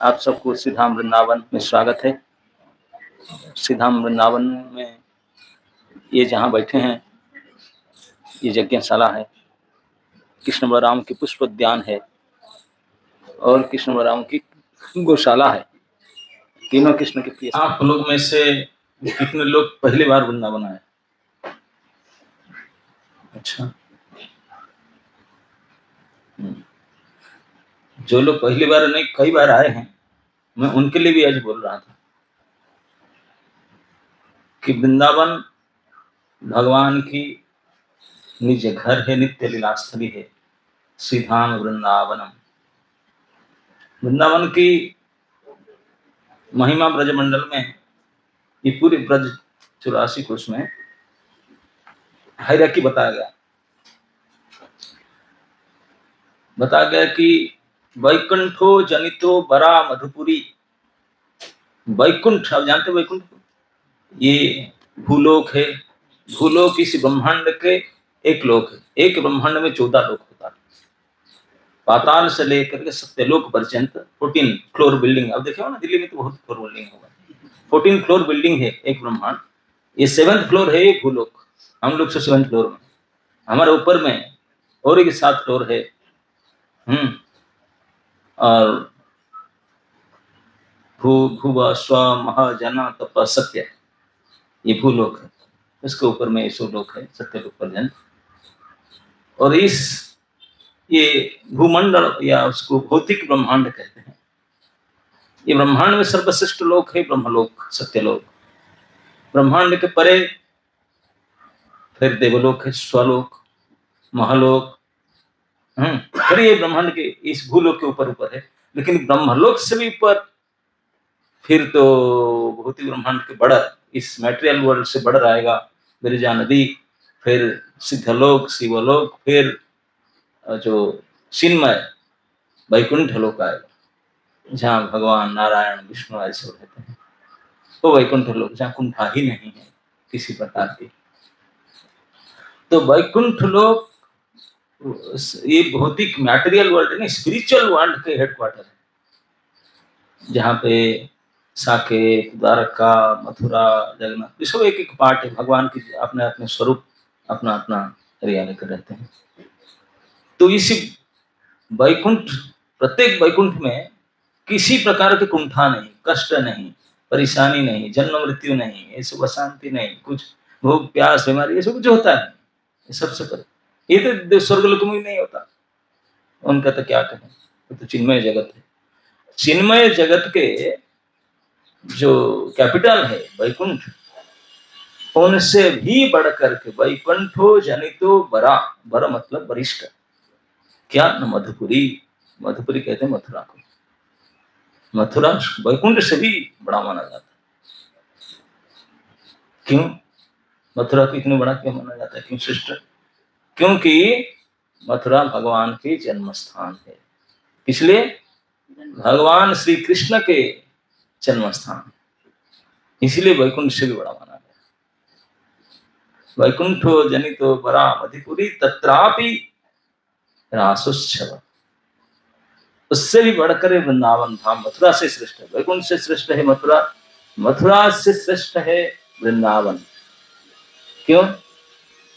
आप सबको श्रीधाम वृंदावन में स्वागत है। श्रीधाम वृंदावन में ये जहाँ बैठे हैं ये यज्ञशाला है, कृष्ण बलराम की पुष्प उद्यान है और कृष्ण बलराम की गौशाला है। तीनों कृष्ण के प्रिय। आप लोग में से कितने लोग पहली बार वृंदावन आए? अच्छा, जो लोग पहली बार नहीं कई बार आए हैं, मैं उनके लिए भी आज बोल रहा था कि वृंदावन भगवान की निज घर है, नित्य लीलास्थली है। श्रीधाम वृंदावनम, वृंदावन की महिमा ब्रजमंडल में ये पूरे ब्रज 84 कोष में हायरार्की बताया गया कि वैकुंठो जनितो बरा मधुपुरी। वैकुंठ, आप जानते वैकुंठ, ये भूलोक है। भूलोक इस ब्रह्मांड के एक लोक है। एक ब्रह्मांड में 14 लोक होता है। पाताल से लेकर के सत्यलोक पर्यंत 14 फ्लोर बिल्डिंग। अब देखे हो ना, दिल्ली में तो बहुत फ्लोर बिल्डिंग होगा। 14 फ्लोर बिल्डिंग है एक ब्रह्मांड। ये 7th फ्लोर है ये भूलोक। हम लोग 7th फ्लोर में, हमारे ऊपर में और एक 7 फ्लोर है। और भूव स्व महाजना तप सत्य, ये भूलोक है। इसके ऊपर में ये लोक है, सत्यलोक पर्यंत। और इस ये भूमंडल या उसको भौतिक ब्रह्मांड कहते हैं। ये ब्रह्मांड में सर्वश्रेष्ठ लोक है ब्रह्मलोक, सत्यलोक। ब्रह्मांड के परे फिर देवलोक है, स्वलोक, महालोक। फिर ये ब्रह्मांड के इस भूलोक के ऊपर है। लेकिन ब्रह्मलोक से भी ऊपर फिर तो भौतिक ब्रह्मांड के बड़ा, इस मैटेरियल वर्ल्ड से बढ़ आएगा विरजा नदी, फिर सिद्धलोक, शिवलोक, फिर जो चिन्मय वैकुंठ लोक आएगा, जहाँ भगवान नारायण विष्णु ऐसे रहते हैं। तो वैकुंठ लोक जहाँ कुंठा ही नहीं है किसी प्रकार की। तो वैकुंठ लोक ये भौतिक मैटेरियल वर्ल्ड नहीं, स्पिरिचुअल वर्ल्ड के हेडक्वार्टर है, जहाँ पे साकेत, द्वारका, मथुरा, जगन्नाथ, ये सब एक एक पार्ट है। भगवान की अपने अपने स्वरूप, अपना अपना एरिया लेकर रहते हैं। तो इसी वैकुंठ, प्रत्येक वैकुंठ में किसी प्रकार के कुंठा नहीं, कष्ट नहीं, परेशानी नहीं, जन्म मृत्यु नहीं, ये सब अशांति नहीं, कुछ भूख प्यास बीमारी ये सब कुछ होता है। ये सबसे पर ये तो स्वर्गलोक में नहीं होता। उनका तो क्या कहें, वो तो चिन्मय जगत है। चिन्मय जगत के जो कैपिटल है वैकुंठ, उनसे भी बढ़कर के वैकुंठो जनितो बरा, बरा मतलब वरिष्ठ, क्या न मधुपुरी। मधुपुरी कहते हैं मथुरा को। मथुरा वैकुंठ से भी बड़ा माना जाता है। क्यों मथुरा को इतने बड़ा क्यों माना जाता है, क्यों श्रेष्ठ? क्योंकि मथुरा भगवान के जन्म स्थान है, इसलिए भगवान श्री कृष्ण के जन्म स्थान, इसलिए वैकुंठ से भी बड़ा माना गया। वैकुंठो जनितो बरा मधुपुरी तत्रापि रासोत्सव, उससे भी बढ़कर वृंदावन धाम मथुरा से श्रेष्ठ है। वैकुंठ से श्रेष्ठ है मथुरा, मथुरा से श्रेष्ठ है वृंदावन। क्यों?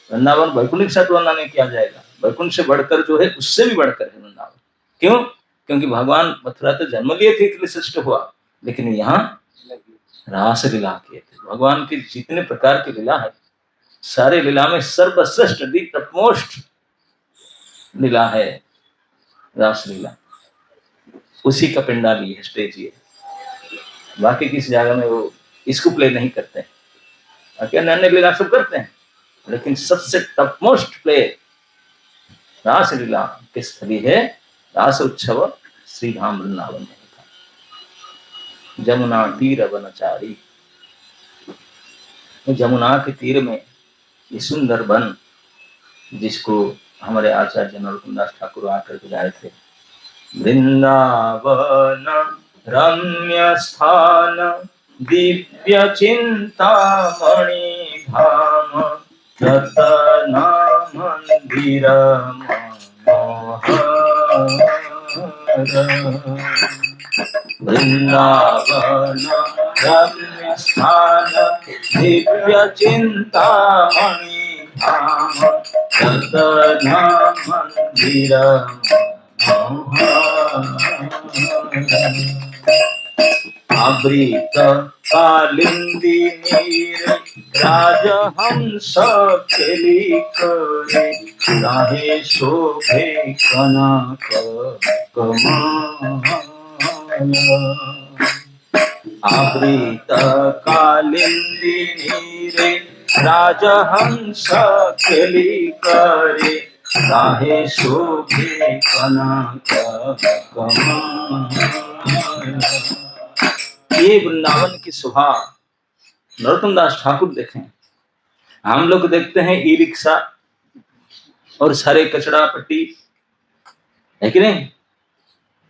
वृंदावन वैकुंठ के साथ तुलना नहीं किया जाएगा। वैकुंठ से बढ़कर जो है उससे भी बढ़कर है वृंदावन। क्यों? क्योंकि भगवान मथुरा तो जन्म लिए थे इसलिए श्रेष्ठ हुआ, लेकिन यहाँ रास लीला किए थे। भगवान की जितने प्रकार की लीला है, सारे लीला में सर्वश्रेष्ठ दी टॉपमोस्ट लीला है रास लीला। उसी का पिंडाल ही है, स्टेज ही है। बाकी किसी जगह में वो इसको प्ले नहीं करते हैं। अन्य लीला सब करते हैं, लेकिन सबसे टॉपमोस्ट प्ले रास लीला के स्थली है रास उत्सव श्रीधाम वृंदावन में था। जमुना तीर वनचारी, जमुना के तीर में ये सुंदर वन, जिसको हमारे आचार्य नरोत्तम दास ठाकुर आकर के गाए थे। वृंदावन रम्य स्थान दिव्य चिंतामणि धाम, रतना मंदिर मनोहर। वृंदावन रम्य स्थान दिव्य चिंतामणि धाम रतन मंदिर आवृत कालिंदी नीर राजहंस केली करे राहे शोभे कनक कमान आवृत कालिंदी नीरे राजहंस केली करे राहे शोभे कनक कमान। ये वृंदावन की शोभा नरोत्तम दास ठाकुर देखें। हम लोग देखते हैं ई रिक्शा और सारे कचड़ा पट्टी, है कि नहीं?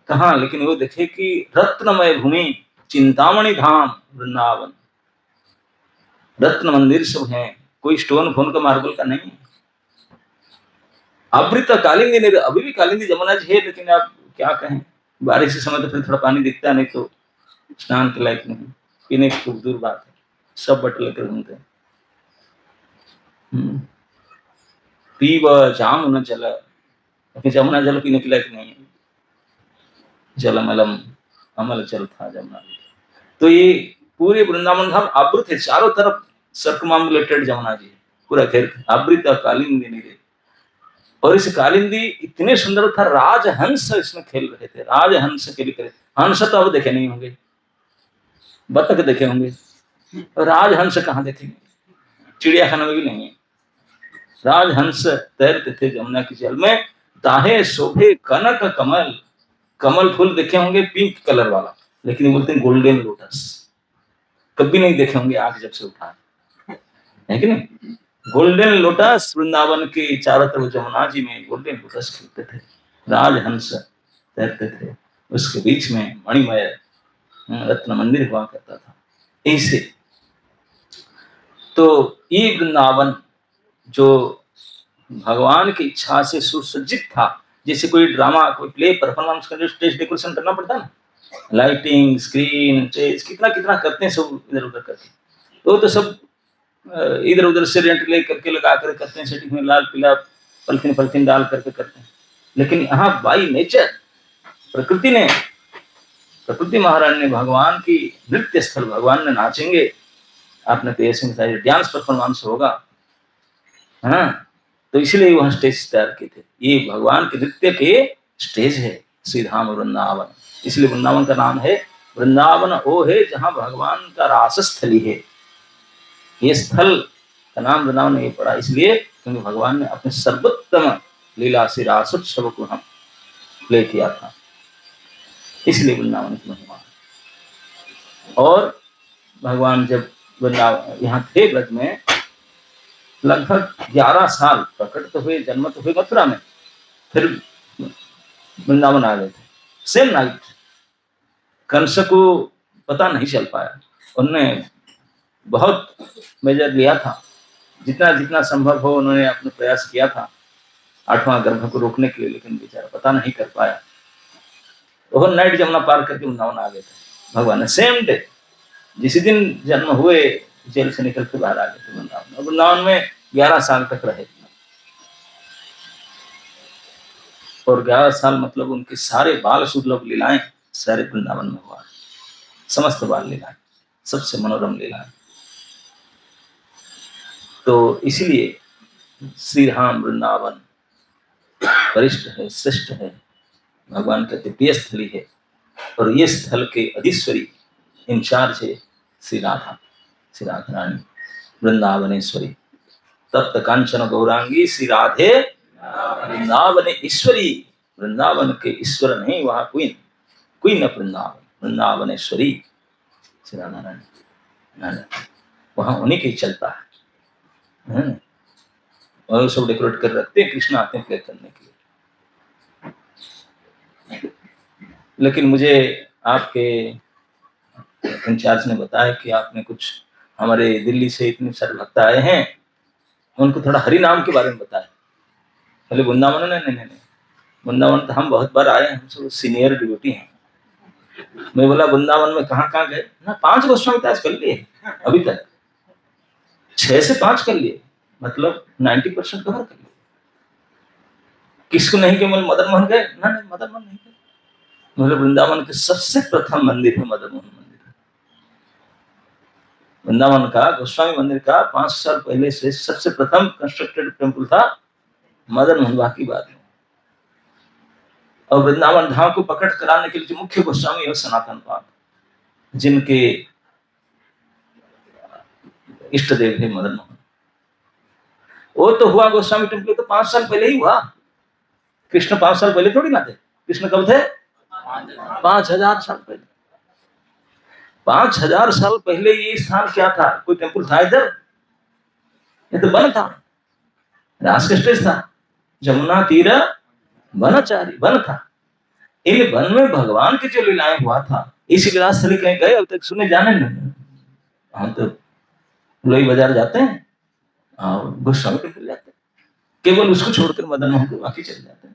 कहाँ? लेकिन वो देखे कि रत्नमय भूमि चिंतामणि धाम वृंदावन, रत्न मंदिर सब हैं, कोई स्टोन फोन का मार्बल का नहीं। आवृत कालिंदी नहीं, अभी भी कालिंदी जमुना जी है, लेकिन आप क्या कहें, बारिश के समय तो फिर थोड़ा पानी दिखता है, नहीं तो स्नान के लायक नहीं, पीने की खूब दूर बात है, सब बट लेकर घूमते हैं। पीव जामुन जल, जमुना जल पीने के लायक नहीं है, जलमलम अमल जल था जमुना। तो ये पूरे वृंदावन धाम आवृत है, चारों तरफ सर्कमाम्बुलेटेड जमुना जी पूरा घेर आवृत कालिंदी नीरे। और इस कालिंदी इतने सुंदर था, राजहंस इसमें खेल रहे थे, राजहंस के लिए। हंस तो अब देखे नहीं होंगे, बतख देखे होंगे, राजहंस कहाँ देखेंगे? चिड़ियाखाना में भी नहीं है। राजहंस तैरते थे जमुना की जल में, ताहे शोभे कनक कमल, कमल फूल देखे होंगे पिंक कलर वाला, लेकिन बोलते हैं गोल्डन लोटस, कभी नहीं देखे होंगे आंख जब से उठा है कि नहीं? गोल्डन लोटस वृंदावन के चारों तरफ जमुना जी में गोल्डन लोटस खिलते थे, राजहंस तैरते थे, उसके बीच में मणिमय रत्न मंदिर हुआ करता था। ऐसे तो ये वृंदावन जो भगवान की इच्छा से सुसज्जित था, जैसे कोई ड्रामा, कोई प्ले परफॉर्मेंस का स्टेज डेकोरेशन करना पड़ता है ना, लाइटिंग, स्क्रीन, स्टेज, कितना कितना करते हैं सब इधर उधर करके, तो सब इधर उधर से रेंट ले करके लगा कर करते हैं, सेटिंग में लाल पीला पलथिन पलथिन डाल करके करते हैं। लेकिन यहाँ बाई नेचर प्रकृति ने, प्रकृति महारानी ने, भगवान की नृत्य स्थल, भगवान ने नाचेंगे, आपने तो ऐसे डांस परफॉर्मेंस होगा, हाँ, तो इसलिए वहां स्टेज तैयार किए थे। ये भगवान के नृत्य के स्टेज है श्री धाम वृंदावन, इसलिए वृंदावन का नाम है वृंदावन, वो है जहां भगवान का रास स्थली है। ये स्थल का नाम वृंदावन ये पड़ा इसलिए क्योंकि भगवान ने अपने सर्वोत्तम लीला से रासोत्सव को हम प्ले किया था, इसलिए वृंदावन की महिमा। और भगवान जब वृंदावन यहाँ थे ब्रज में, लगभग 11 साल प्रकट तो हुए, जन्म तो हुए मथुरा में, फिर वृंदावन आ गए थे। सेम नाइट कंस को पता नहीं चल पाया, उन्होंने बहुत मेजर लिया था, जितना जितना संभव हो उन्होंने अपने प्रयास किया था 8वां गर्भ को रोकने के लिए, लेकिन बेचारा पता नहीं कर पाया। वो नाइट जमुना पार करके वृंदावन आ गए थे भगवान ने, सेम डे, जिस दिन जन्म हुए जेल से निकल के बाहर आ गए थे वृंदावन। वृंदावन में 11 साल तक रहे, और 11 साल मतलब उनके सारे बाल सुलभ लीलाएं सारे वृंदावन में हुआ, समस्त बाल लीलाएं, सबसे मनोरम लीलाएं। तो इसलिए श्री राम वृंदावन वरिष्ठ है, श्रेष्ठ है, भगवान का द्वितीय स्थली है, और ये स्थल के अधीश्वरी इंचार्ज है श्री राधा, श्री राधा रानी वृंदावनेश्वरी, तप्त कांचन गौरांगी श्री राधे वृंदावन ईश्वरी। वृंदावन के ईश्वर नहीं, वहां क्वीन ऑफ वृंदावन, वृंदावनेश्वरी श्री राधा रानी, वहां उन्हीं के चलता है। और सब डेकोरेट कर रखते हैं, कृष्ण आते हैं प्ले करने के लिए। लेकिन मुझे आपके इंचार्ज ने बताया कि आपने कुछ, हमारे दिल्ली से इतने सारे भक्त आए हैं, उनको थोड़ा हरि नाम के बारे में बताया। पहले वृंदावन, नहीं, वृंदावन तो हम बहुत बार आए हैं, हम सब सीनियर डिवोटी हैं, मैं बोला वृंदावन में कहाँ कहाँ गए ना, 5 गोस्वामी तो आज कर लिए अभी तक, 6 से 5 कर लिए, मतलब 90% कवर कर लिए। किसको नहीं, केवल मदन मोहन गए ना, नहीं मदन मोहन नहीं गए। मतलब वृंदावन के सबसे प्रथम मंदिर है मदन मोहन मंदिर। वृंदावन का गोस्वामी मंदिर का 5 साल पहले से सबसे प्रथम कंस्ट्रक्टेड टेम्पल था मदन मोहन। बाकी बात है। और वृंदावन धाम को पकड़ कराने के लिए जो मुख्य गोस्वामी है सनातन पाद, जिनके इष्ट देव है मदन मोहन। वो तो हुआ गोस्वामी टेम्पल तो 5 साल पहले ही हुआ। कृष्ण 5 साल पहले थोड़ी ना थे। कृष्ण कब थे? 5000 साल पहले। 5000 साल पहले ये स्थान क्या था? कोई टेम्पल था इधर? ये तो वन था, राजकष्टेश था, जमुना तीर वनचारी वन था। इन वन में भगवान की जो लीलाएं हुआ था, इस लीलास्थली कहीं गए अब तक? सुने जाने नहीं। हम तो लोई बाजार जाते हैं और गोस्वामी टेम्पल जाते हैं, केवल उसको छोड़कर मदन मोहन को बाकी चले जाते हैं।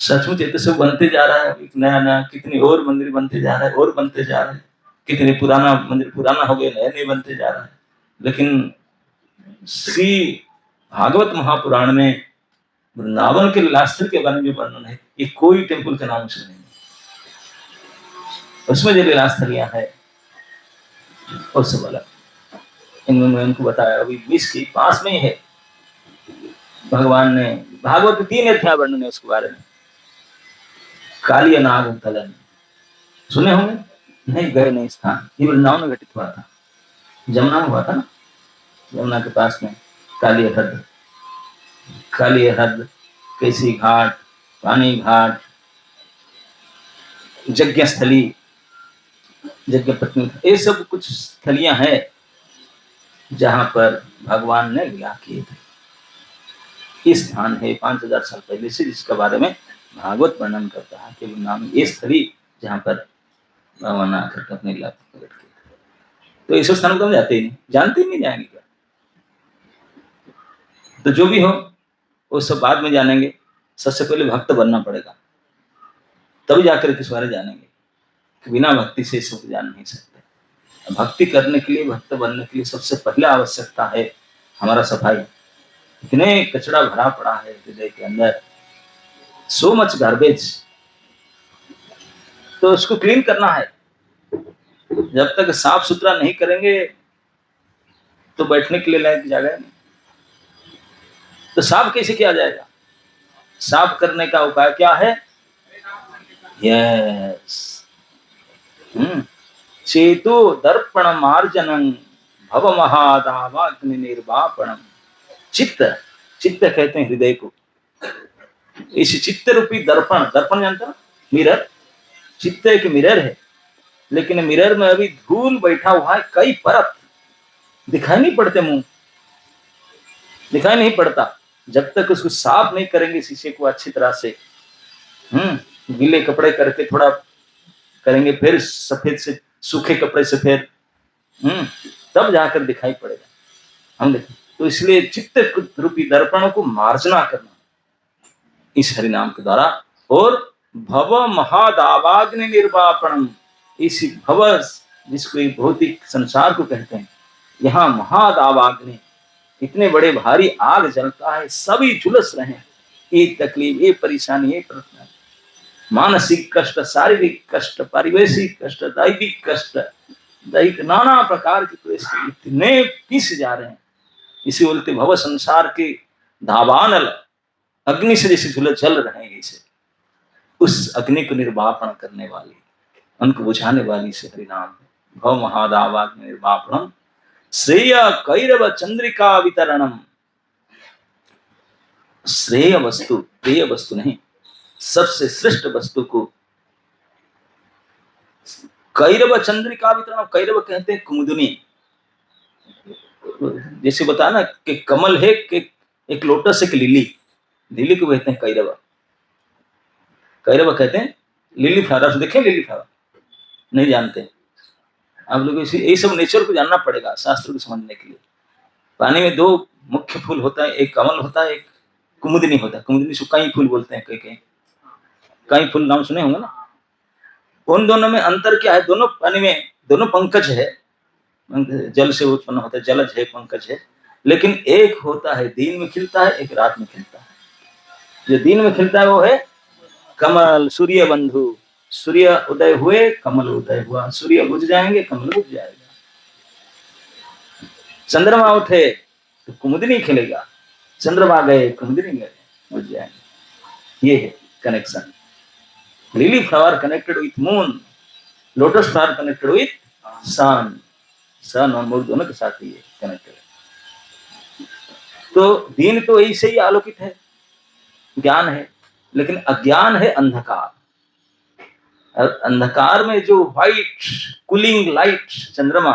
सचमुच ये तो सब बनते जा रहा है, एक नया नया कितनी और मंदिर बनते जा रहे हैं, और बनते जा रहे हैं। कितने पुराना मंदिर पुराना हो गए, नए नए बनते जा रहा है। लेकिन श्री भागवत महापुराण में वृंदावन के लीलास्थल के बारे में जो वर्णन है, ये कोई टेम्पल के नाम से नहीं। उसमें जो लीलास्थलियां है और सब अलग। इन्होंने उनको बताया अभी 20 के पास में ही है। भगवान ने भागवत में 3 अध्याय वर्णन है उसके बारे में। कालिया नाग तलन सुने होंगे? नहीं गए नहीं स्थान। ये वृंदावन में घटित हुआ था, जमुना में हुआ था ना, जमुना के पास में कालिया हृद, कालिया हृद, केसी घाट, पानी घाट, यज्ञ स्थली, यज्ञ पत्नी, ये सब कुछ स्थलियां हैं जहां पर भगवान ने लीला किए थे। इस स्थान है 5000 साल पहले से, जिसके बारे में भागवत वर्णन करता है कि नाम ये स्थली जहां पर भगवान आकर अपने लीला प्रकट किए। तो इस स्थान को हम जाते ही नहीं, जानते ही नहीं, जाएंगे क्या? तो जो भी हो वो सब बाद में जानेंगे। सबसे पहले भक्त बनना पड़ेगा, तभी जाकर किस बारे जानेंगे। कि बिना भक्ति से सब जान नहीं सकते। भक्ति करने के लिए, भक्त बनने के लिए सबसे पहले आवश्यकता है हमारा सफाई। इतने कचरा भरा पड़ा है हृदय के अंदर, सो मच गार्बेज, तो उसको क्लीन करना है। जब तक साफ सुथरा नहीं करेंगे तो बैठने के लिए लायक जगह नहीं। तो साफ कैसे किया जाएगा? साफ करने का उपाय क्या है? यस, चेतो दर्पण मार्जनं भव महादावाग्नि निर्वापणम। चित्त, चित्त कहते हैं हृदय को। इस चित्त रूपी दर्पण, दर्पण जानते ना, मिरर। चित्त एक मिरर है, लेकिन मिरर में अभी धूल बैठा हुआ है, कई परत, दिखाई नहीं पड़ते, मुंह दिखाई नहीं पड़ता। जब तक उसको साफ नहीं करेंगे शीशे को अच्छी तरह से, गीले कपड़े करके थोड़ा करेंगे, फिर सफेद से सूखे कपड़े से फिर तब जाकर दिखाई पड़ेगा। हम देखें तो इसलिए चित्त रूपी दर्पणों को मार्जना करना इस हरिनाम के द्वारा। और भव महादावाग्नि निर्वापणम, इस भव जिसको भौतिक संसार को कहते हैं, यहाँ महादावाग्नि, इतने बड़े भारी आग जलता है, सभी झुलस रहे हैं। ये तकलीफ, ये परेशानी, ये प्रश्न, मानसिक कष्ट, शारीरिक कष्ट, पारिवेशिक कष्ट, दैविक कष्ट, दैहिक नाना प्रकार की परिस्थिति, इतने पिस जा रहे हैं। इसे बोलते भव संसार के धावानल, अग्नि से जैसे झुलस जल रहे हैं, इसे उस अग्नि को निर्वापन करने वाली, उनको बुझाने वाली से हरिनाम है। भव महादावाग्नि निर्वापणम श्रेय कैरव चंद्रिका वितरणम। श्रेय वस्तु, प्रिय वस्तु नहीं, सबसे श्रेष्ठ वस्तु को कैरव चंद्रिका वितरण। कैरव कहते हैं कुमुदनी। जैसे बता ना कि कमल है कि एक लोटस, एक लिली, लिली को कहते हैं कैरव। कैरव कहते हैं लिली फ्लावर। देखें लिली फ्लावर? नहीं जानते आप लोग। ये सब नेचर को जानना पड़ेगा शास्त्र को समझने के लिए। पानी में 2 मुख्य फूल होता है, एक कमल होता है, एक कुमुदनी होता है। कुमुदनी को कई फूल बोलते हैं, कई कई कई फूल नाम सुने होंगे ना। उन दोनों में अंतर क्या है? दोनों पानी में, दोनों पंकज है, जल से उत्पन्न होता है, जलज है, पंकज है, लेकिन एक होता है दिन में खिलता है, एक रात में खिलता है। जो दिन में खिलता है वो है कमल, सूर्य बंधु। सूर्य उदय हुए, कमल उदय हुआ, सूर्य बुझ जाएंगे, कमल बुझ जाएगा। चंद्रमा उठे तो कुमुदिनी खिलेगा, चंद्रमा गए, कुमुदिनी गए, बुझ जाएंगे। ये है connection. Lily flower connected with moon, lotus flower connected with sun, sun और मून दोनों के साथ ही कनेक्टेड है। तो दिन तो ऐसे ही आलोकित है, ज्ञान है, लेकिन अज्ञान है अंधकार। अंधकार में जो व्हाइट कूलिंग लाइट चंद्रमा,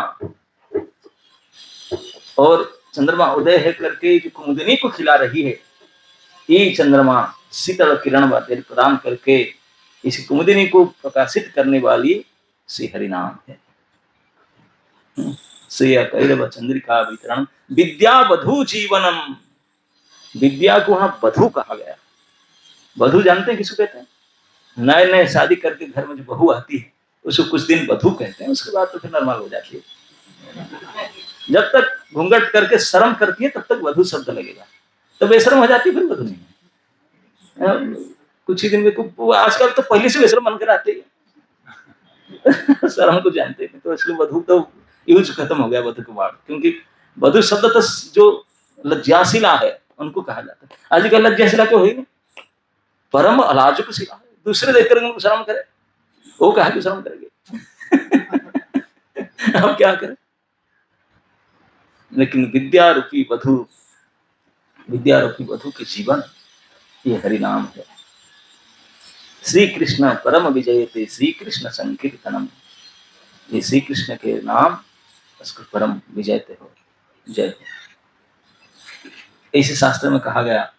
और चंद्रमा उदय है करके जो कुमुदिनी को खिला रही है, ये चंद्रमा शीतल किरण प्रदान करके इस कुमुदिनी को प्रकाशित करने वाली श्री हरिनाम है। श्रेय कैरव चंद्रिका वितरण विद्या वधु जीवनम। विद्या को वहां वधु कहा गया। वधु जानते हैं किसको कहते हैं? नए नए शादी करके घर में जो बहू आती है उसको कुछ दिन वधु कहते हैं, उसके बाद तो फिर नॉर्मल हो जाती है। जब तक घूंघट करके शर्म करती है तब तक वधु शब्द लगेगा, तो बेशर्म हो जाती है फिर वधु नहीं है। कुछ ही दिन में आजकल तो पहले से बेशर्म बनकर आते हैं शर्म को जानते हैं, तो इसलिए वधु तो यूज खत्म हो गया वधु के बाद, क्योंकि वधु शब्द तो जो लज्जाशिला है उनको कहा जाता है। आजकल लज्जाशिला को हुई नहीं, परम अलाजुक शिला है, दूसरे देखकर उनको शर्म करे, वो कहा कि शर्म करेंगे अब क्या करें। लेकिन विद्यारूपी वधु, विद्यारूपी वधु के जीवन ये हरिनाम है। श्री कृष्ण परम विजयते श्री कृष्ण संकीर्तनम, ये श्री कृष्ण के नाम उसको परम विजयते हो, जय हो। इसी शास्त्र में कहा गया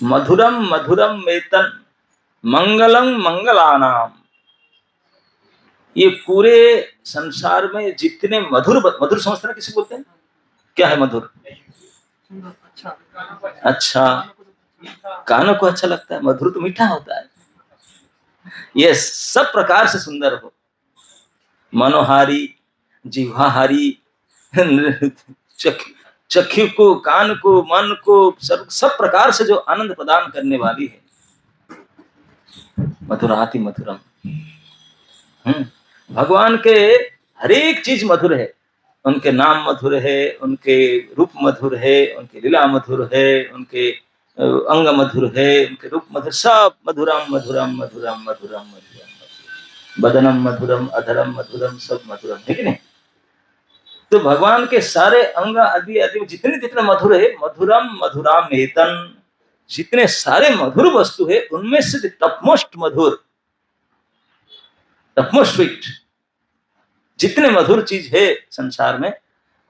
मधुरम मधुरम मेतन मंगलम मंगलानाम। ये पूरे संसार में जितने मधुर, मधुर समझते हैं किसी बोलते हैं? क्या है मधुर? अच्छा, कानों को अच्छा लगता है, मधुर तो मीठा होता है। ये सब प्रकार से सुंदर हो, मनोहारी, जिह्वाहारी, चक्षु को, कान को, मन को, सब प्रकार से जो आनंद प्रदान करने वाली है, मधुराति मधुरम। भगवान के हर एक चीज मधुर है, उनके नाम मधुर है, उनके रूप मधुर है, उनके लीला मधुर है, उनके अंग मधुर है, उनके रूप मधुर, सब मधुरम मधुरम मधुरम मधुरम मधुरम, बदनम मधुरम, अधरम मधुरम, सब मधुरम है कि नहीं? तो भगवान के सारे अंग आदि आदि जितने जितने मधुर है, मधुरम मधुराम मेतन, जितने सारे मधुर वस्तु है उनमें से टॉपमोस्ट मधुर, टॉपमोस्ट स्वीट, जितने मधुर चीज है संसार में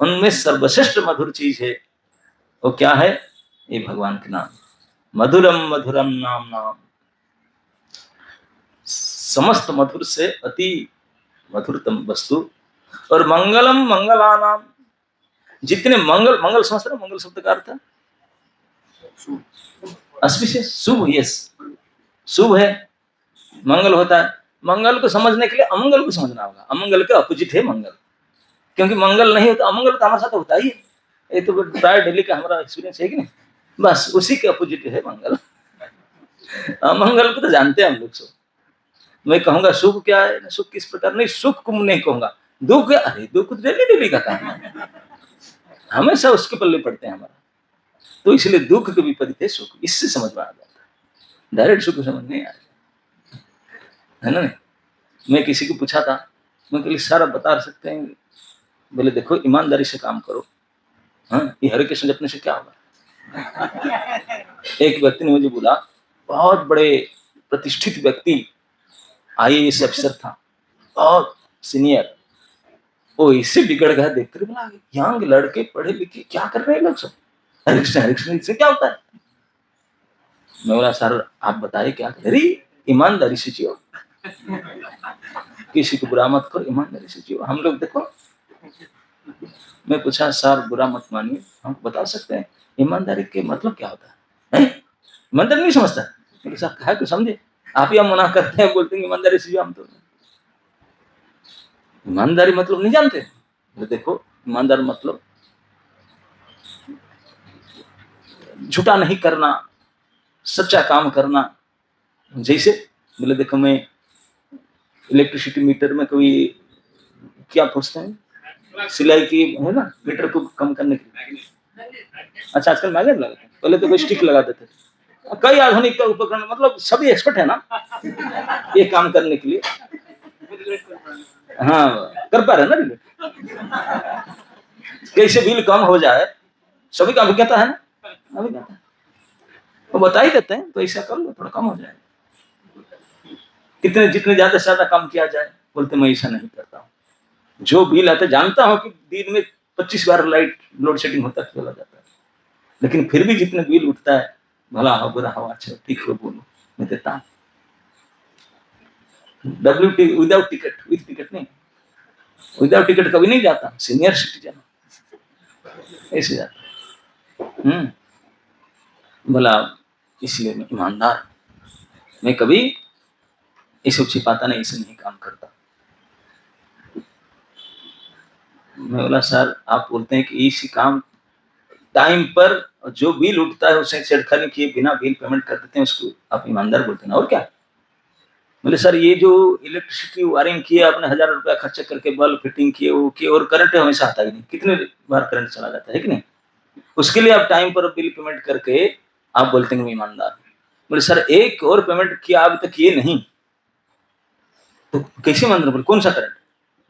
उनमें सर्वश्रेष्ठ मधुर चीज है, वो क्या है? ये भगवान के नाम। मधुरम मधुरम नाम नाम, समस्त मधुर से अति मधुरतम वस्तु। और मंगलम मंगलानाम, जितने मंगल, मंगल समझते हैं? मंगल शब्द का अर्थ है अस्पिशियस, शुभ। यस, शुभ है, मंगल होता है। मंगल को समझने के लिए अमंगल को समझना होगा। अमंगल के अपोजिट है मंगल, क्योंकि मंगल नहीं होता, अमंगल तो हमारे साथ होता ही है। ये तो प्राय दिल्ली का हमारा एक्सपीरियंस है कि नहीं, बस उसी के अपोजिट है मंगल। अमंगल को तो जानते हैं हम लोग सब। मैं कहूंगा सुख क्या है, सुख किस प्रकार, नहीं सुख को नहीं कहूंगा, दुख, अरे दुख डेली डेली का काम है, हमेशा उसके पल्ले पड़ते हैं हमारा। तो इसलिए दुख के विपरीत है सुख, इससे समझ में आ जाता है, डायरेक्ट सुख समझ नहीं आ है ना। मैं किसी को पूछा था, मैं कहली सारा बता सकते हैं? बोले देखो ईमानदारी से काम करो, हाँ ये हरे कृष्ण जपने से क्या होगा। एक व्यक्ति ने मुझे बोला, बहुत बड़े प्रतिष्ठित व्यक्ति, आईएएस अफसर था, बहुत सीनियर, वो इससे बिगड़ गया देखकर। बोला यंग लड़के पढ़े लिखे क्या कर रहे हैं लोग सब, हरे कृष्ण इससे क्या होता है? मैं बोला सर आप बताइए क्या? अरे ईमानदारी से जियो, किसी को बुरा मत करो, ईमानदारी से जियो। हम लोग देखो, मैं पूछा सर बुरा मत मानिए, हम बता सकते हैं ईमानदारी के मतलब क्या होता है? ईमानदारी नहीं समझता, सर कहा तो समझे। आप ही हम मना करते हैं, बोलते हैं ईमानदारी से हम तो ईमानदारी मतलब नहीं जानते। तो देखो ईमानदार मतलब झूठा नहीं करना, सच्चा काम करना। जैसे बोले देखो मैं इलेक्ट्रिसिटी मीटर में कोई क्या पूछते हैं, सिलाई की है ना, मीटर को कम करने के लिए। अच्छा आजकल मैग्नेट लगाते हैं, पहले तो कोई स्टिक लगाते थे। कई आधुनिक उपकरण, मतलब सभी एक्सपर्ट है ना ये काम करने के लिए। हाँ कर पा रहे ना रिलेट, कैसे बिल कम हो जाए, सभी का अभिज्ञता है ना, अभिज्ञता वो बता ही देते हैं, तो ऐसा कर लो थोड़ा कम हो जाए। कितने जितने ज्यादा से ज्यादा कम किया जाए, बोलते मैं ऐसा नहीं करता हूँ। जो बिल आता जानता हूँ कि दिन में 25 बार लाइट लोड शेडिंग होता है, चला जाता है, लेकिन फिर भी जितने बिल उठता है, भला हो बुरा हो अच्छा ठीक हो बोलो, मैं देता हूँ। WT without ticket, with ticket नहीं, विदाउट टिकट कभी नहीं जाता, सीनियर सिटीजन ऐसे जाता। बोला इसलिए मैं ईमानदार, मैं कभी इसे छिपाता नहीं, इसे नहीं काम करता। मैं बोला सर आप बोलते हैं कि इसी काम टाइम पर जो बिल उठता है उसे छेड़खानी किए बिना बिल पेमेंट कर देते हैं, उसको आप ईमानदार बोलते हैं, और क्या। बोले सर ये जो इलेक्ट्रिसिटी वायरिंग किए आपने, 1000 रुपया खर्चा करके बल्ब फिटिंग किए वो किए, और करंट हमेशा आता ही नहीं, कितने बार करंट चला जाता है कि नहीं, उसके लिए आप टाइम पर बिल पेमेंट करके आप बोलते हैं ईमानदार। बोले सर एक और पेमेंट किया अभी तक किए नहीं, तो कैसे ईमानदार बोले, कौन सा करंट,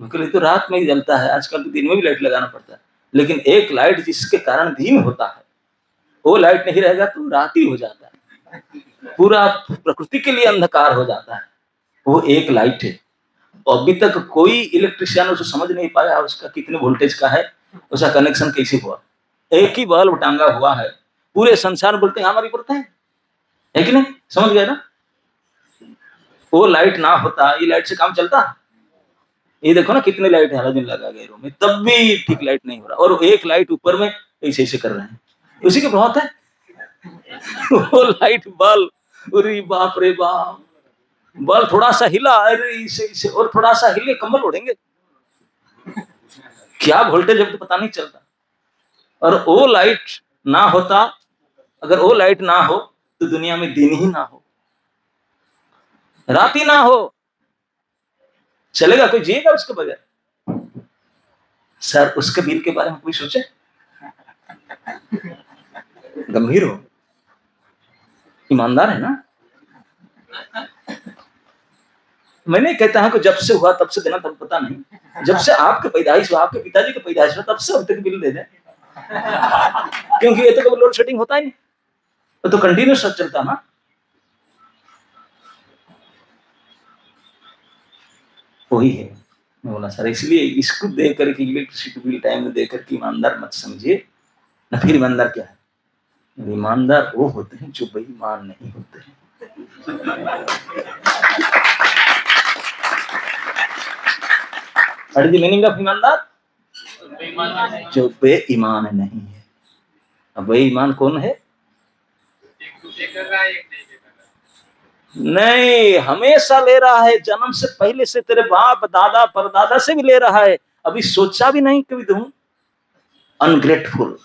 मतलब तो रात में ही जलता है, आजकल तो दिन में भी लाइट लगाना पड़ता है, लेकिन एक लाइट जिसके कारण दिन होता है, वो लाइट नहीं रहेगा तो रात ही हो जाता है, पूरा प्रकृति के लिए अंधकार हो जाता है, वो एक लाइट है। अभी तक कोई इलेक्ट्रिशियन उसे समझ नहीं पाया उसका कितने वोल्टेज का है, उसका कनेक्शन कैसे हुआ। एक ही बल्ब टांगा हुआ है, पूरे संसार बोलते हैं हमारी पड़ता है कि नहीं, समझ गए ना। वो लाइट ना होता, ये लाइट से काम चलता। ये देखो ना कितने लाइट हालांकि लगा गए रूम में, तब भी ठीक लाइट नहीं हो रहा, और एक लाइट ऊपर में ऐसे ऐसे कर रहे हैं, उसी के बहुत है वो लाइट बल्ब, अरे बाप रे बाप, बल्ब थोड़ा सा हिला, अरे इसे इसे, और थोड़ा सा हिले कंबल ओढ़ेंगे, क्या वोल्टेज अब तो पता नहीं चलता। और वो लाइट ना होता, अगर वो लाइट ना हो तो दुनिया में दिन ही ना हो, रात ही ना हो, चलेगा कोई जिएगा उसके बगैर। सर उसके बिल के बारे में कोई सोचे, गंभीर हो, ईमानदार है ना। मैं नहीं कहता हूं कि जब से हुआ तब से देना, तब पता नहीं, जब से आपके पैदाइश हुआ, आपके पिताजी के पैदाइश हुआ, तब से अब तक बिल दे दें क्योंकि ये तो कभी लोड शेडिंग होता ही नहीं, तो कंटिन्यूस चलता ना। वही है, मैं बोला सर इसलिए इसको दे करके इलेक्ट्रिसिटी बिल टाइम में दे करके ईमानदार मत समझिए ना। फिर ईमानदार क्या है, ईमानदार वो होते हैं जो बेईमान नहीं होते हैं। द मीनिंग ऑफ ईमानदार, जो बेईमान नहीं है। अब बेईमान कौन है, नहीं हमेशा ले रहा है, जन्म से पहले से तेरे बाप दादा परदादा से भी ले रहा है, अभी सोचा भी नहीं कभी दूं, अनग्रेटफुल।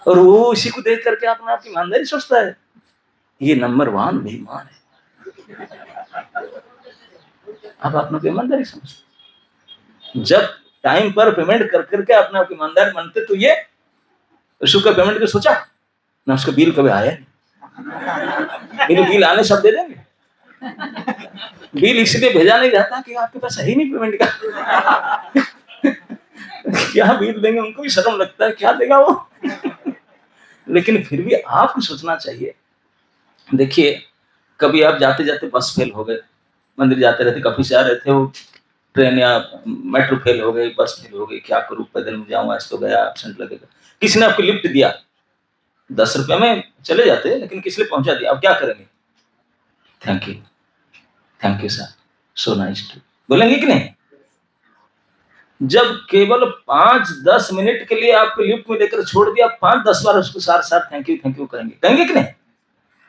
और वो इसी को देख करके अपने आप की ईमानदारी सोचता है, ये नंबर 1 बेईमान है। अब अपने ईमानदारी समझते, जब टाइम पर पेमेंट कर करके अपने आप ईमानदार बनते, तो ये उसका पेमेंट को सोचा ना, उसका बिल कभी आया नहीं, बिल आने सब दे देंगे, बिल इसलिए भेजा नहीं जाता कि आपके पास है नहीं पेमेंट का क्या बिल देंगे, उनको भी शर्म लगता है क्या देगा वो लेकिन फिर भी आपको सोचना चाहिए। देखिए कभी आप जाते जाते बस फेल हो गए, मंदिर जाते रहते, कभी से आ रहे थे, वो ट्रेन या मेट्रो फेल हो गई, बस फेल हो गई, क्या करूं, पैदल में जाऊं, आज तो गया, एब्सेंट लगेगा। किसी ने आपको लिफ्ट दिया, 10 रुपए में चले जाते, लेकिन किस लिए पहुंचा दिया, अब क्या करेंगे, thank you sir, so nice to, बोलेंगे कि नहीं। जब केवल 5-10 मिनट के लिए आपको लिफ्ट में लेकर छोड़ दिया, 5-10 बार उसको सार थैंक यू कहेंगे कि नहीं।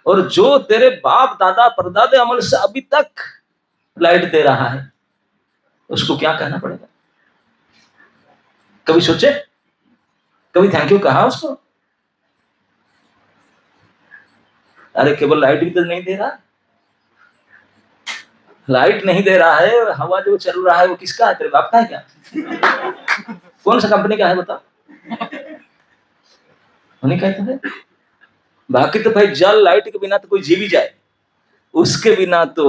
और जो तेरे बाप दादा परदादे अमल से अभी तक लाइट दे रहा है, उसको क्या कहना पड़ेगा? कभी सोचे? कभी थैंक यू कहा उसको? अरे केवल लाइट भी तो नहीं दे रहा, लाइट नहीं दे रहा है, हवा जो चल रहा है वो किसका है? तेरे बाप का है क्या? कौन सा कंपनी का है बताओ? उन्हीं कहते हैं। बाकी तो भाई जल लाइट के बिना तो कोई जी भी जाए, उसके बिना तो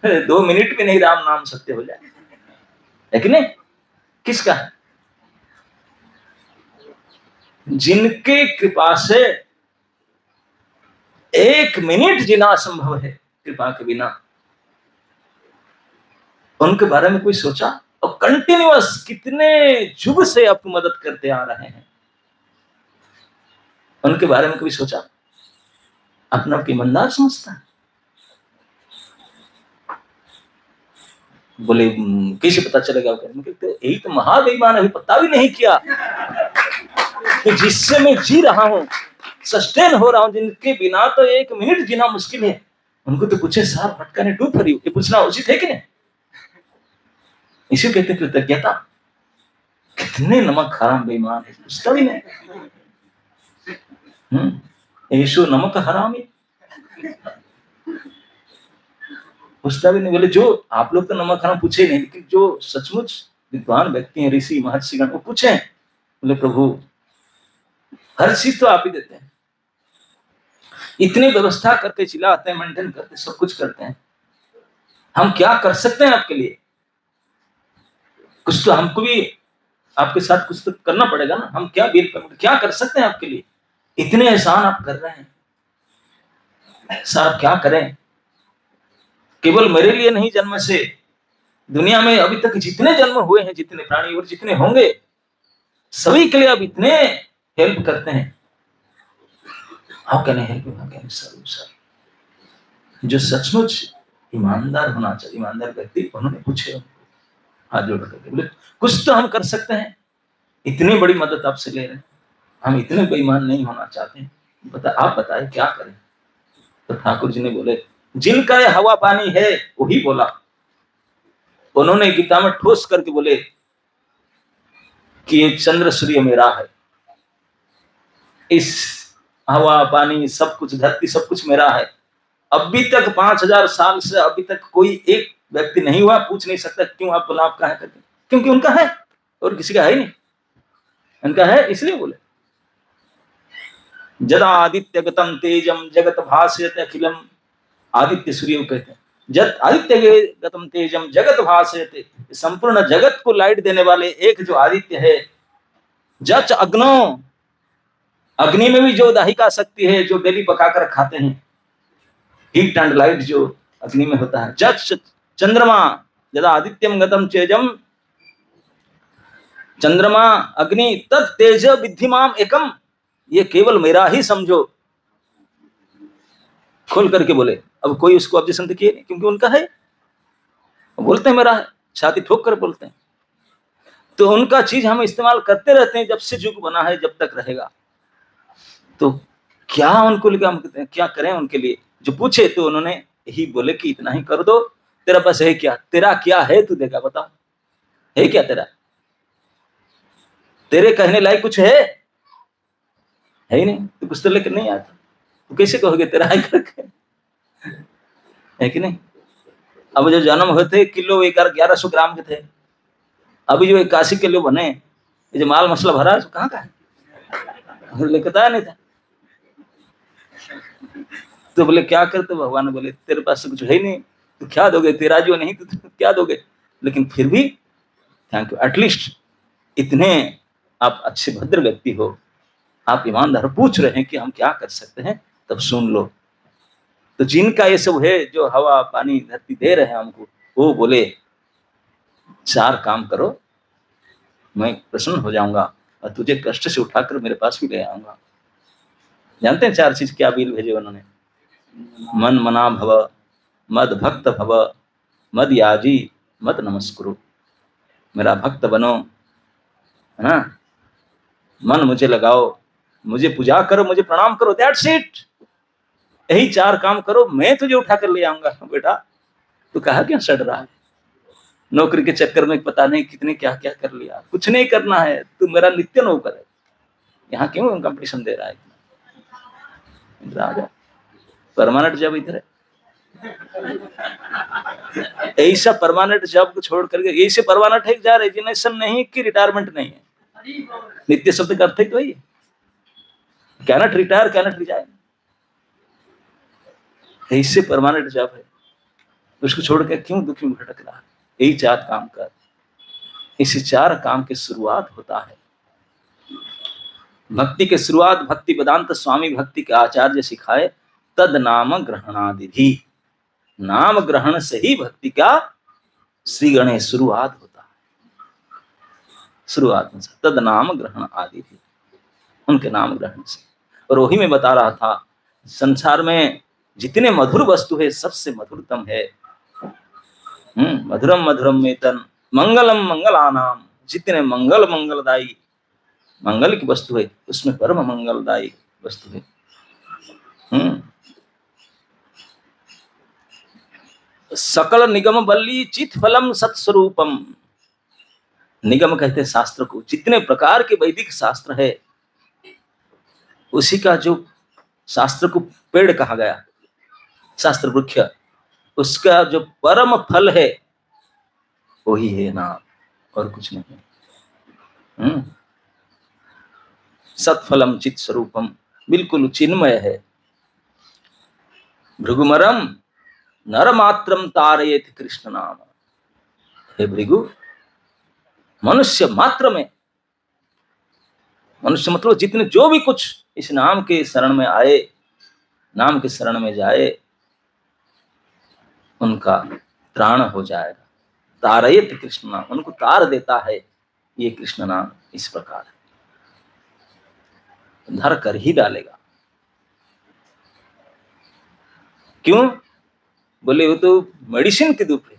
2 मिनट भी नहीं राम नाम सत्य हो जाए, है कि नहीं? किसका? जिनके कृपा से 1 मिनट जीना असंभव है कृपा के बिना, उनके बारे में कोई सोचा? और कंटिन्यूअस कितने युग से आपको मदद करते आ रहे हैं, उनके बारे में कभी सोचा? अपना आप ईमानदार समझता है? बोले कैसे पता चलेगा? यही तो महाबेईमान, अभी पता भी नहीं किया कि जिससे मैं जी रहा हूं, सस्टेन हो रहा हूं, जिनके बिना तो 1 मिनट जीना मुश्किल है, उनको तो पूछे साहब भटका ने डूब भरी, ये पूछना उचित है कि नहीं? इसी कहते कृतज्ञता। कितने नमक हराम बेईमान है, पूछता भी नहीं। यीशु नमक हरामी, पूछता भी नहीं। बोले जो आप लोग तो नमक हराम पूछे नहीं, लेकिन जो सचमुच विद्वान व्यक्ति हैं, ऋषि महर्षिगण, वो पूछे। बोले प्रभु हर चीज तो आप ही देते हैं, इतनी व्यवस्था करके चिल्लाते हैं, मेंटेन करते, सब कुछ करते हैं, हम क्या कर सकते हैं आपके लिए? कुछ तो हमको भी आपके साथ कुछ तो करना पड़ेगा ना, हम क्या कर सकते हैं आपके लिए? इतने एहसान आप कर रहे हैं, सर क्या करें? केवल मेरे लिए नहीं, जन्म से दुनिया में अभी तक जितने जन्म हुए हैं, जितने प्राणी और जितने होंगे, सभी के लिए आप इतने हेल्प करते हैं। How can I help you? How can I serve you sir? जो सचमुच ईमानदार होना चाहिए, ईमानदार व्यक्ति, उन्होंने पूछे, हाथ जोड़ करके बोले कुछ तो हम कर सकते हैं, इतनी बड़ी मदद आपसे ले रहे हैं, हम इतने बेईमान नहीं होना चाहते, आप बताए क्या करें? तो ठाकुर जी ने बोले जिनका ये हवा पानी है वही बोला। उन्होंने गीता में ठोस करके बोले कि ये चंद्र सूर्य मेरा है, इस हवा पानी सब कुछ, धरती सब कुछ मेरा है। अभी तक 5000 साल से अभी तक कोई एक व्यक्ति नहीं हुआ, पूछ नहीं सकता क्यों आप बोला आपका है करके, क्योंकि उनका है और किसी का है नहीं, उनका है इसलिए बोले। जदा आदित्य गतम तेजम जगत भास्यते अखिलम, आदित्य सूर्य को कहते हैं। जद आदित्य गतम तेजम जगत भास्यते, संपूर्ण जगत को लाइट देने वाले एक जो आदित्य है। जच अग्नो, अग्नि में भी जो दाहिका शक्ति है, जो डेली पकाकर खाते हैं, हीट एंड लाइट जो अग्नि में होता है। जच चंद्रमा, जदा आदित्यम गतम तेजम, चंद्रमा अग्नि तत् तेज विद्धिमाम एकम, ये केवल मेरा ही समझो। खोल करके बोले, अब कोई उसको ऑब्जेक्शन देखिए नहीं, क्योंकि उनका है, बोलते हैं मेरा है, छाती ठोक कर बोलते हैं। तो उनका चीज हम इस्तेमाल करते रहते हैं, जब से युग बना है, जब तक रहेगा। तो क्या उनको लेकर हम क्या करें उनके लिए? जो पूछे तो उन्होंने यही बोले कि इतना ही कर दो, तेरा पास है क्या? तेरा क्या है तू देगा, बताओ है क्या तेरा? तेरे कहने लायक कुछ है ही नहीं, तो कुछ तो लेकर नहीं आता, तो कैसे कहोगे तेरा है करके, है कि नहीं? अब जो जन्म हुए थे किलो 1100 ग्राम के थे, अभी जो 81 किलो बने, ये जो माल मसला भरा है कहाँ का है? लेकर आया नहीं था। तो बोले क्या करते? भगवान ने बोले तेरे पास कुछ है नहीं, तो क्या दोगे? तेरा जो नहीं तो क्या दोगे? लेकिन फिर भी थैंक यू, एटलीस्ट इतने आप अच्छे भद्र व्यक्ति हो, आप ईमानदार पूछ रहे हैं कि हम क्या कर सकते हैं, तब सुन लो। तो जिनका ये सब है, जो हवा पानी धरती दे रहे हैं हमको, वो बोले 4 काम करो, मैं प्रसन्न हो जाऊंगा और तुझे कष्ट से उठाकर मेरे पास भी ले आऊंगा। जानते हैं 4 चीज क्या बिल भेजे उन्होंने? मन मना भव, मद भक्त भव, मद याजी, मत नमस्कुरु। मेरा भक्त बनो, है ना, मन मुझे लगाओ, मुझे पूजा करो, मुझे प्रणाम करो, दैट्स इट। यही 4 काम करो, मैं तुझे उठा कर ले आऊंगा। बेटा तू कहा क्या सड़ रहा है, नौकरी के चक्कर में पता नहीं कितने क्या क्या कर लिया, कुछ नहीं करना है, तू मेरा नित्य नौकर है, यहाँ क्यों कंपटीशन दे रहा है? परमानेंट जॉब इधर है, ऐसा परमानेंट जॉब को छोड़ करके ऐसे परमानेंट है जा रेजिग्नेशन नहीं कि रिटायरमेंट नहीं है। नित्य शब्द का अर्थ है तो वही है, कैनॉट रिटायर कैनॉट रिजाइन, ऐसे परमानेंट जॉब है, उसको छोड़ के क्यों दुखी में भटक रहा है? यही 4 काम कर, इसी 4 काम की शुरुआत होता है। भक्ति के शुरुआत भक्ति वेदांत स्वामी भक्ति के आचार्य सिखाए, तद नाम ग्रहणादिधि, नाम ग्रहण से ही भक्ति का श्री गणेश शुरुआत होता है। शुरुआत में तद नाम ग्रहण आदि थी, उनके नाम ग्रहण से। और वही मैं बता रहा था, संसार में जितने मधुर वस्तु है सबसे मधुरतम है मधुरम मधुरम मेतन मंगलम मंगलानाम, जितने मंगल मंगलदायी मंगल की वस्तु है उसमें परम मंगलदायी वस्तु है। सकल निगम बल्ली चित फलम सत्स्वरूपम, निगम कहते हैं शास्त्र को, जितने प्रकार के वैदिक शास्त्र है उसी का जो शास्त्र को पेड़ कहा गया, शास्त्र वृक्ष, उसका जो परम फल है वही है नाम, और कुछ नहीं। सत्फलम चित स्वरूपम, बिल्कुल चिन्मय है। भृगुमरम नरमात्रम तारयेत कृष्ण नाम, हे भृगु मनुष्य मात्र में, मनुष्य मतलब जितने जो भी कुछ इस नाम के शरण में आए, नाम के शरण में जाए, उनका त्राण हो जाएगा। तारयेत कृष्ण नाम, उनको तार देता है ये कृष्ण नाम, इस प्रकार धर कर ही डालेगा। क्यों बोले, वो तो मेडिसिन के रूप है।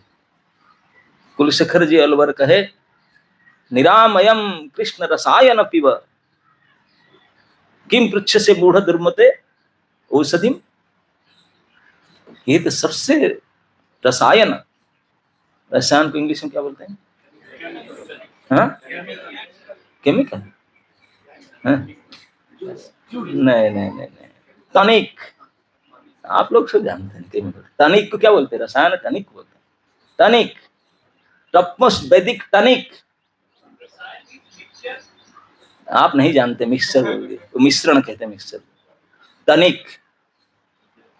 कुलशेखर जी अलवर कहे, निरामयम कृष्ण रसायन पिब किम पृच्छ से मूढ़ दुर्मते औषधिम, ये तो सबसे रसायन, रसायन को इंग्लिश में क्या बोलते हैं? केमिकल? नहीं नहीं नहीं नहीं, टॉनिक। आप लोग सब जानते हैं केमिकल। टॉनिक को क्या बोलते हैं? रसायन टॉनिक बोलते हैं। टॉनिक, टॉपमोस्ट वैदिक टॉनिक। आप नहीं जानते, मिक्सचर बोलते, तो मिश्रण कहते हैं मिक्सचर। टॉनिक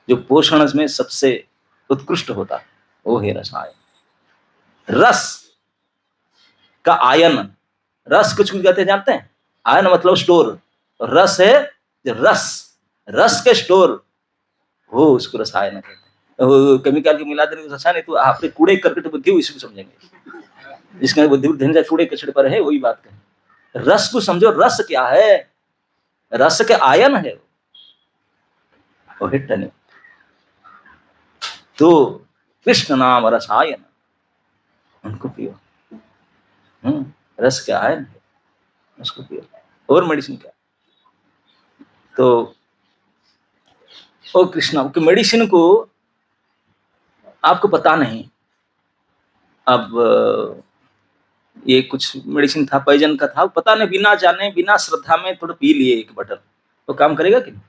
जो पोषण में सबसे उत्कृष्ट होता है वो है रसायन। रस का आयन, रस कुछ कहते हैं जानते हैं? आयन मतलब स्टोर, रस है जो रस, रस के स्टोर हो उसको रसायन कहते हैं। केमिकल की मिला देने रसायन है तो आपने कूड़े करकट बुद्धि इसको समझेंगे, जिसका बुद्धि ध्यान कूड़े कचड़े पर है वही बात कहें। रस को समझो, रस क्या है? रस के आयन है वो है टॉनिक। तो कृष्ण नाम रसायन, उनको पियो। रस के आयन है, उसको पियो। और मेडिसिन क्या? तो ओ कृष्णा की मेडिसिन को आपको पता नहीं। अब ये कुछ मेडिसिन था, पॉइजन का था, पता नहीं, बिना जाने बिना श्रद्धा में थोड़ा पी लिए एक बटन, तो काम करेगा कि नहीं?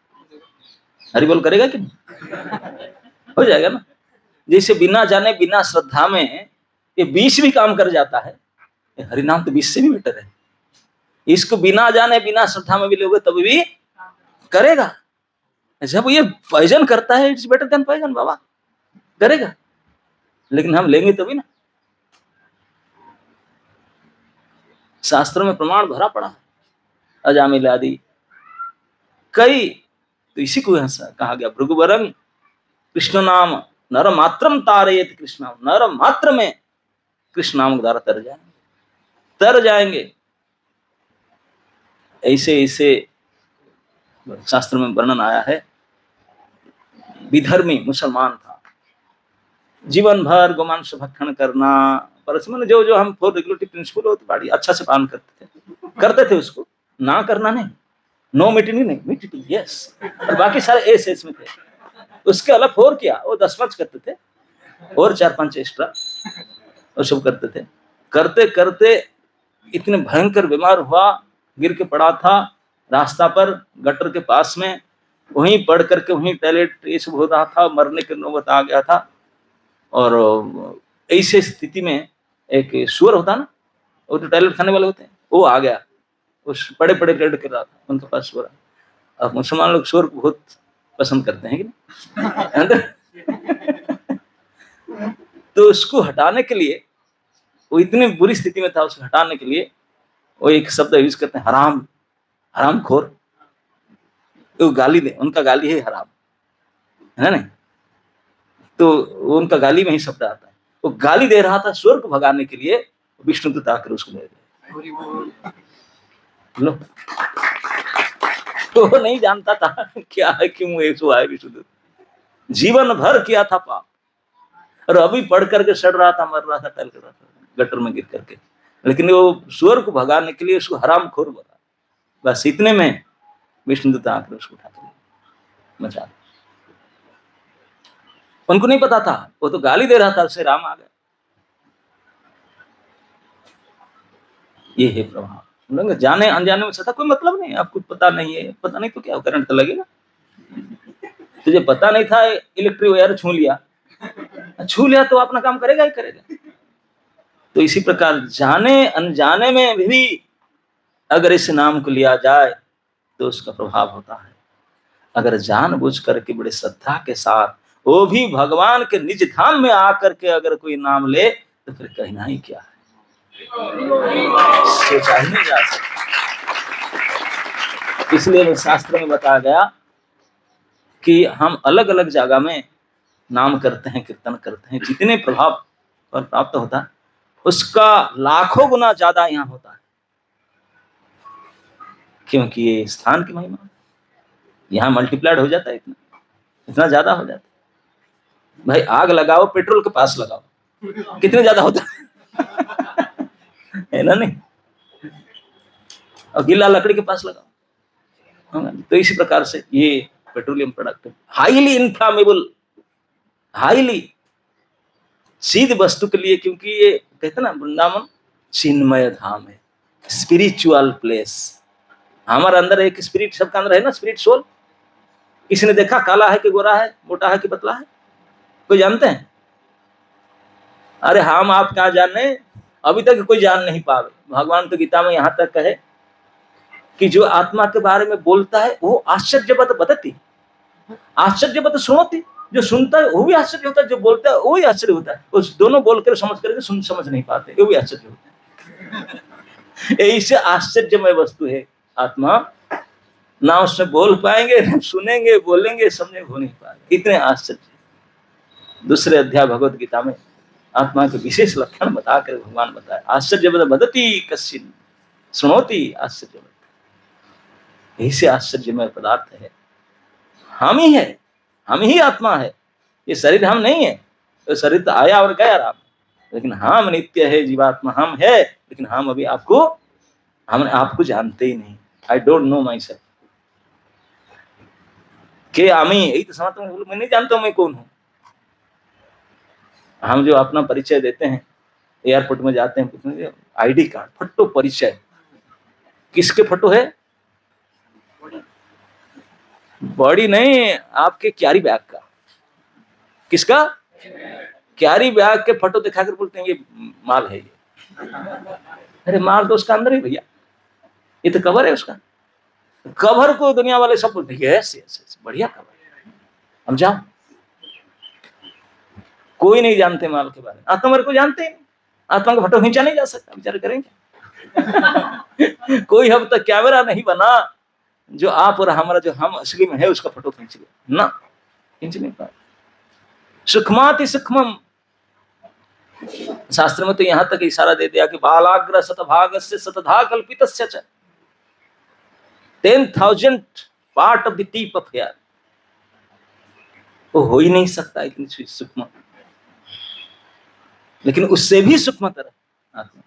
हरि बोल करेगा कि नहीं? हो जाएगा ना। जैसे बिना जाने बिना श्रद्धा में ये विष भी काम कर जाता है, हरिनाम तो विष से भी बेटर है। इसको बिना जाने बिना श्रद्धा में भी लोगे तब भी करेगा। जब ये पॉइजन करता है, इट्स बेटर देन पॉइजन, बाबा करेगा। लेकिन हम लेंगे तभी ना। शास्त्रों में प्रमाण भरा पड़ा है, अजामिल आदि कई, तो इसी को कहा गया भृगुवरम कृष्ण नाम नर मात्रम तारयेत कृष्ण, नर मात्र में कृष्ण नाम द्वारा तर जाएंगे। ऐसे ऐसे शास्त्र में वर्णन आया है। विधर्मी मुसलमान था, जीवन भर गोमांस भक्षण करना, परस्पर जो जो हम फोर रेगुलेटरी प्रिंसिपल हो तो बड़ी अच्छा से पालन करते थे उसको, ना करना नहीं, नो मीटिंग नहीं, मीटिंग यस, और बाकी सारे एस में थे। उसके अलग और किया, वो 10 पाँच करते थे और 4-5 एक्स्ट्रा और सब करते थे। करते करते इतने भयंकर बीमार हुआ, गिर के पड़ा था रास्ता पर गटर के पास में, वहीं पड़ करके वहीं टॉयलेट ये सब हो रहा था, मरने की नौबत आ गया था। और ऐसे स्थिति में एक सुअर होता ना, वो जो टॉयलेट खाने वाले होते हैं, वो आ गया, उस बड़े बड़े रेड कर रहा था, उनके पास सुअर। अब मुसलमान लोग सुअर को बहुत पसंद करते हैं कि तो उसको हटाने के लिए, वो इतनी बुरी स्थिति में था, उसको हटाने के लिए वो एक शब्द यूज करते हैं, हराम, हराम खोर। वो गाली दे, उनका गाली है हराम, है ना नहीं? तो उनका गाली में ही शब्द आता है। वो गाली दे रहा था सुअर को भगाने के लिए, विष्णुदूत आकर उसको ले गए। लो, तो नहीं जानता था क्या है, क्यों एक सौ आए विष्णुदूत, जीवन भर किया था पाप, और अभी पढ़ करके सड़ रहा था, मर रहा था, टल कर रहा था गटर में गिर करके, लेकिन वो सुअर को भगाने के लिए उसको हराम खोर बोला। बस इतने में विष्णुदूत आकर उसको उठा के मचा। उनको नहीं पता था, वो तो गाली दे रहा था, उससे राम आ गया। ये है प्रभाव। जाने अनजाने में सदा कोई मतलब नहीं, आपको पता नहीं है, पता नहीं तो क्या करंट तो लगेगा। तुझे पता नहीं था, इलेक्ट्रिक वायर छू लिया तो अपना काम करेगा ही करेगा। तो इसी प्रकार जाने अनजाने में भी अगर इस नाम को लिया जाए तो उसका प्रभाव होता है। अगर जानबूझ करके बड़े श्रद्धा के साथ, वो भी भगवान के निज धाम में आकर के अगर कोई नाम ले, तो फिर कहना ही क्या है, सोचा ही नहीं जा सकता। इसलिए शास्त्र में बताया गया कि हम अलग अलग जगह में नाम करते हैं, कीर्तन करते हैं, जितने प्रभाव और प्राप्त होता है उसका लाखों गुना ज्यादा यहाँ होता है, क्योंकि ये स्थान की महिमा यहाँ मल्टीप्लाइड हो जाता है, इतना ज्यादा हो जाता है। भाई आग लगाओ, पेट्रोल के पास लगाओ, कितने ज्यादा होता है ना नहीं? और गीला लकड़ी के पास लगाओ। तो इसी प्रकार से ये petroleum product highly inflammable, highly सीध वस्तु के लिए, क्योंकि ये कहते ना वृंदावन चिन्मय धाम है, स्पिरिचुअल प्लेस। हमारे अंदर एक स्पिरिट, सबका अंदर है ना स्पिरिट सोल। किसी ने देखा काला है कि गोरा है, मोटा है कि पतला है, कोई जानते हैं? अरे हम आप क्या जाने, अभी तक कोई जान नहीं पावे। भगवान तो गीता में यहाँ तक कहे कि जो आत्मा के बारे में बोलता है वो आश्चर्यवत बदती, आश्चर्यवत सुनोती। जो सुनता है वो भी आश्चर्य होता है, जो बोलता है वो भी आश्चर्य होता है। उस दोनों बोलकर समझ करके समझ नहीं पाते, वो भी आश्चर्य होता है। ऐसे आश्चर्यमय वस्तु है आत्मा, ना उसमें बोल पाएंगे, ना सुनेंगे, बोलेंगे, समझे हो नहीं पाएंगे, इतने आश्चर्य। दूसरे अध्याय भगवत गीता में आत्मा के विशेष लक्षण बताकर भगवान बताए, आश्चर्य बदती कश्चिन सुनोती आश्चर्य। ऐसे आश्चर्यमय पदार्थ है, हम ही है, हम ही आत्मा है। ये शरीर हम नहीं है, तो शरीर तो आया और गया राम, लेकिन हम नित्य है, जीवात्मा हम है, लेकिन हम अभी हम आपको जानते ही नहीं। I don't know my self के आमी, यही तो समात्मा, मैं नहीं जानता हूं मैं कौन हूं। हम जो अपना परिचय देते हैं, एयरपोर्ट में जाते हैं, आईडी कार्ड, फोटो परिचय, किसके फोटो है? बॉडी नहीं, आपके कैरी बैग का। किसका? कैरी बैग के फोटो दिखाकर बोलते हैं ये माल है ये। अरे माल तो उसका अंदर ही भैया, ये तो कवर है उसका। कवर को दुनिया वाले सब बोलते हैं यस यस यस, बढ़िया कवर, हम जाओ। कोई नहीं जानते माल के बारे में, आत्मा को जानते हैं। आत्मा का फोटो खींचा नहीं जा सकता, विचार करेंगे। कोई अब तक कैमरा नहीं बना जो आप और हमारा जो हम असली में है उसका फोटो खींच ले ना, खींच नहीं पाए। सूक्ष्माति सूक्ष्मम, शास्त्र में तो यहां तक इशारा दे दिया कि बालाग्र शतभागस्य शतधा कल्पितस्य च 10,000 part of the tip of hair. वो हो ही नहीं सकता इतनी सूक्ष्म, लेकिन उससे भी सूक्ष्मतर आत्मा।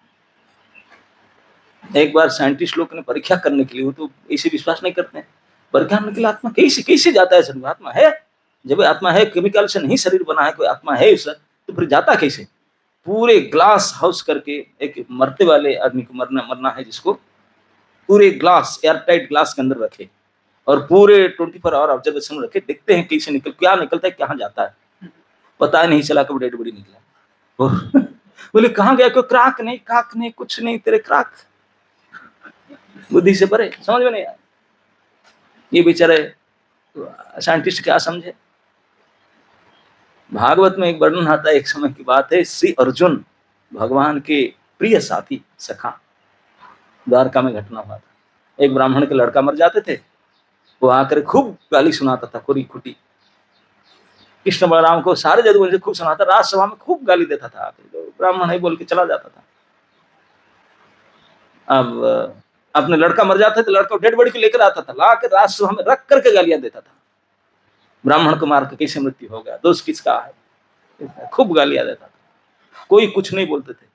एक बार साइंटिस्ट लोग ने परीक्षा करने के लिए, वो तो ऐसे विश्वास नहीं करते हैं, परीक्षा करने के लिए आत्मा कैसे कैसे जाता है, आत्मा है जब आत्मा है, केमिकल से नहीं शरीर बना है, कोई आत्मा है उस, तो फिर जाता कैसे? पूरे ग्लास हाउस करके, एक मरते वाले आदमी को मरना है जिसको, पूरे ग्लास, एयर टाइट ग्लास के अंदर रखे और पूरे 24 आवर ऑब्जर्वेशन रखे, देखते हैं कैसे क्या निकलता है, कहाँ जाता है, पता ही नहीं चला कब डेड बॉडी निकला। और बोले कहाँ गया? कोई क्राक नहीं, काक नहीं, कुछ नहीं, तेरे क्राक बुद्धि से परे, समझ में नहीं आया। ये बेचारे साइंटिस्ट क्या समझे। भागवत में एक वर्णन आता है, एक समय की बात है, श्री अर्जुन भगवान के प्रिय साथी सखा, द्वारका में घटना हुआ था। एक ब्राह्मण के लड़का मर जाते थे, वो आकर खूब गाली सुनाता था, खुरी खुटी, कृष्ण बलराम को सारे जदू से खूब सुनाता, राजसभा में खूब गाली देता था, तो ब्राह्मण है बोल के चला जाता था। अब अपने लड़का मर जाता तो लड़का डेड बॉडी को लेकर आता था, ला के राजसभा में रख करके गालियां देता था, ब्राह्मण को मार के कैसे मृत्यु हो गया, दोष किसका है, खूब गालियां देता था। कोई कुछ नहीं बोलते थे,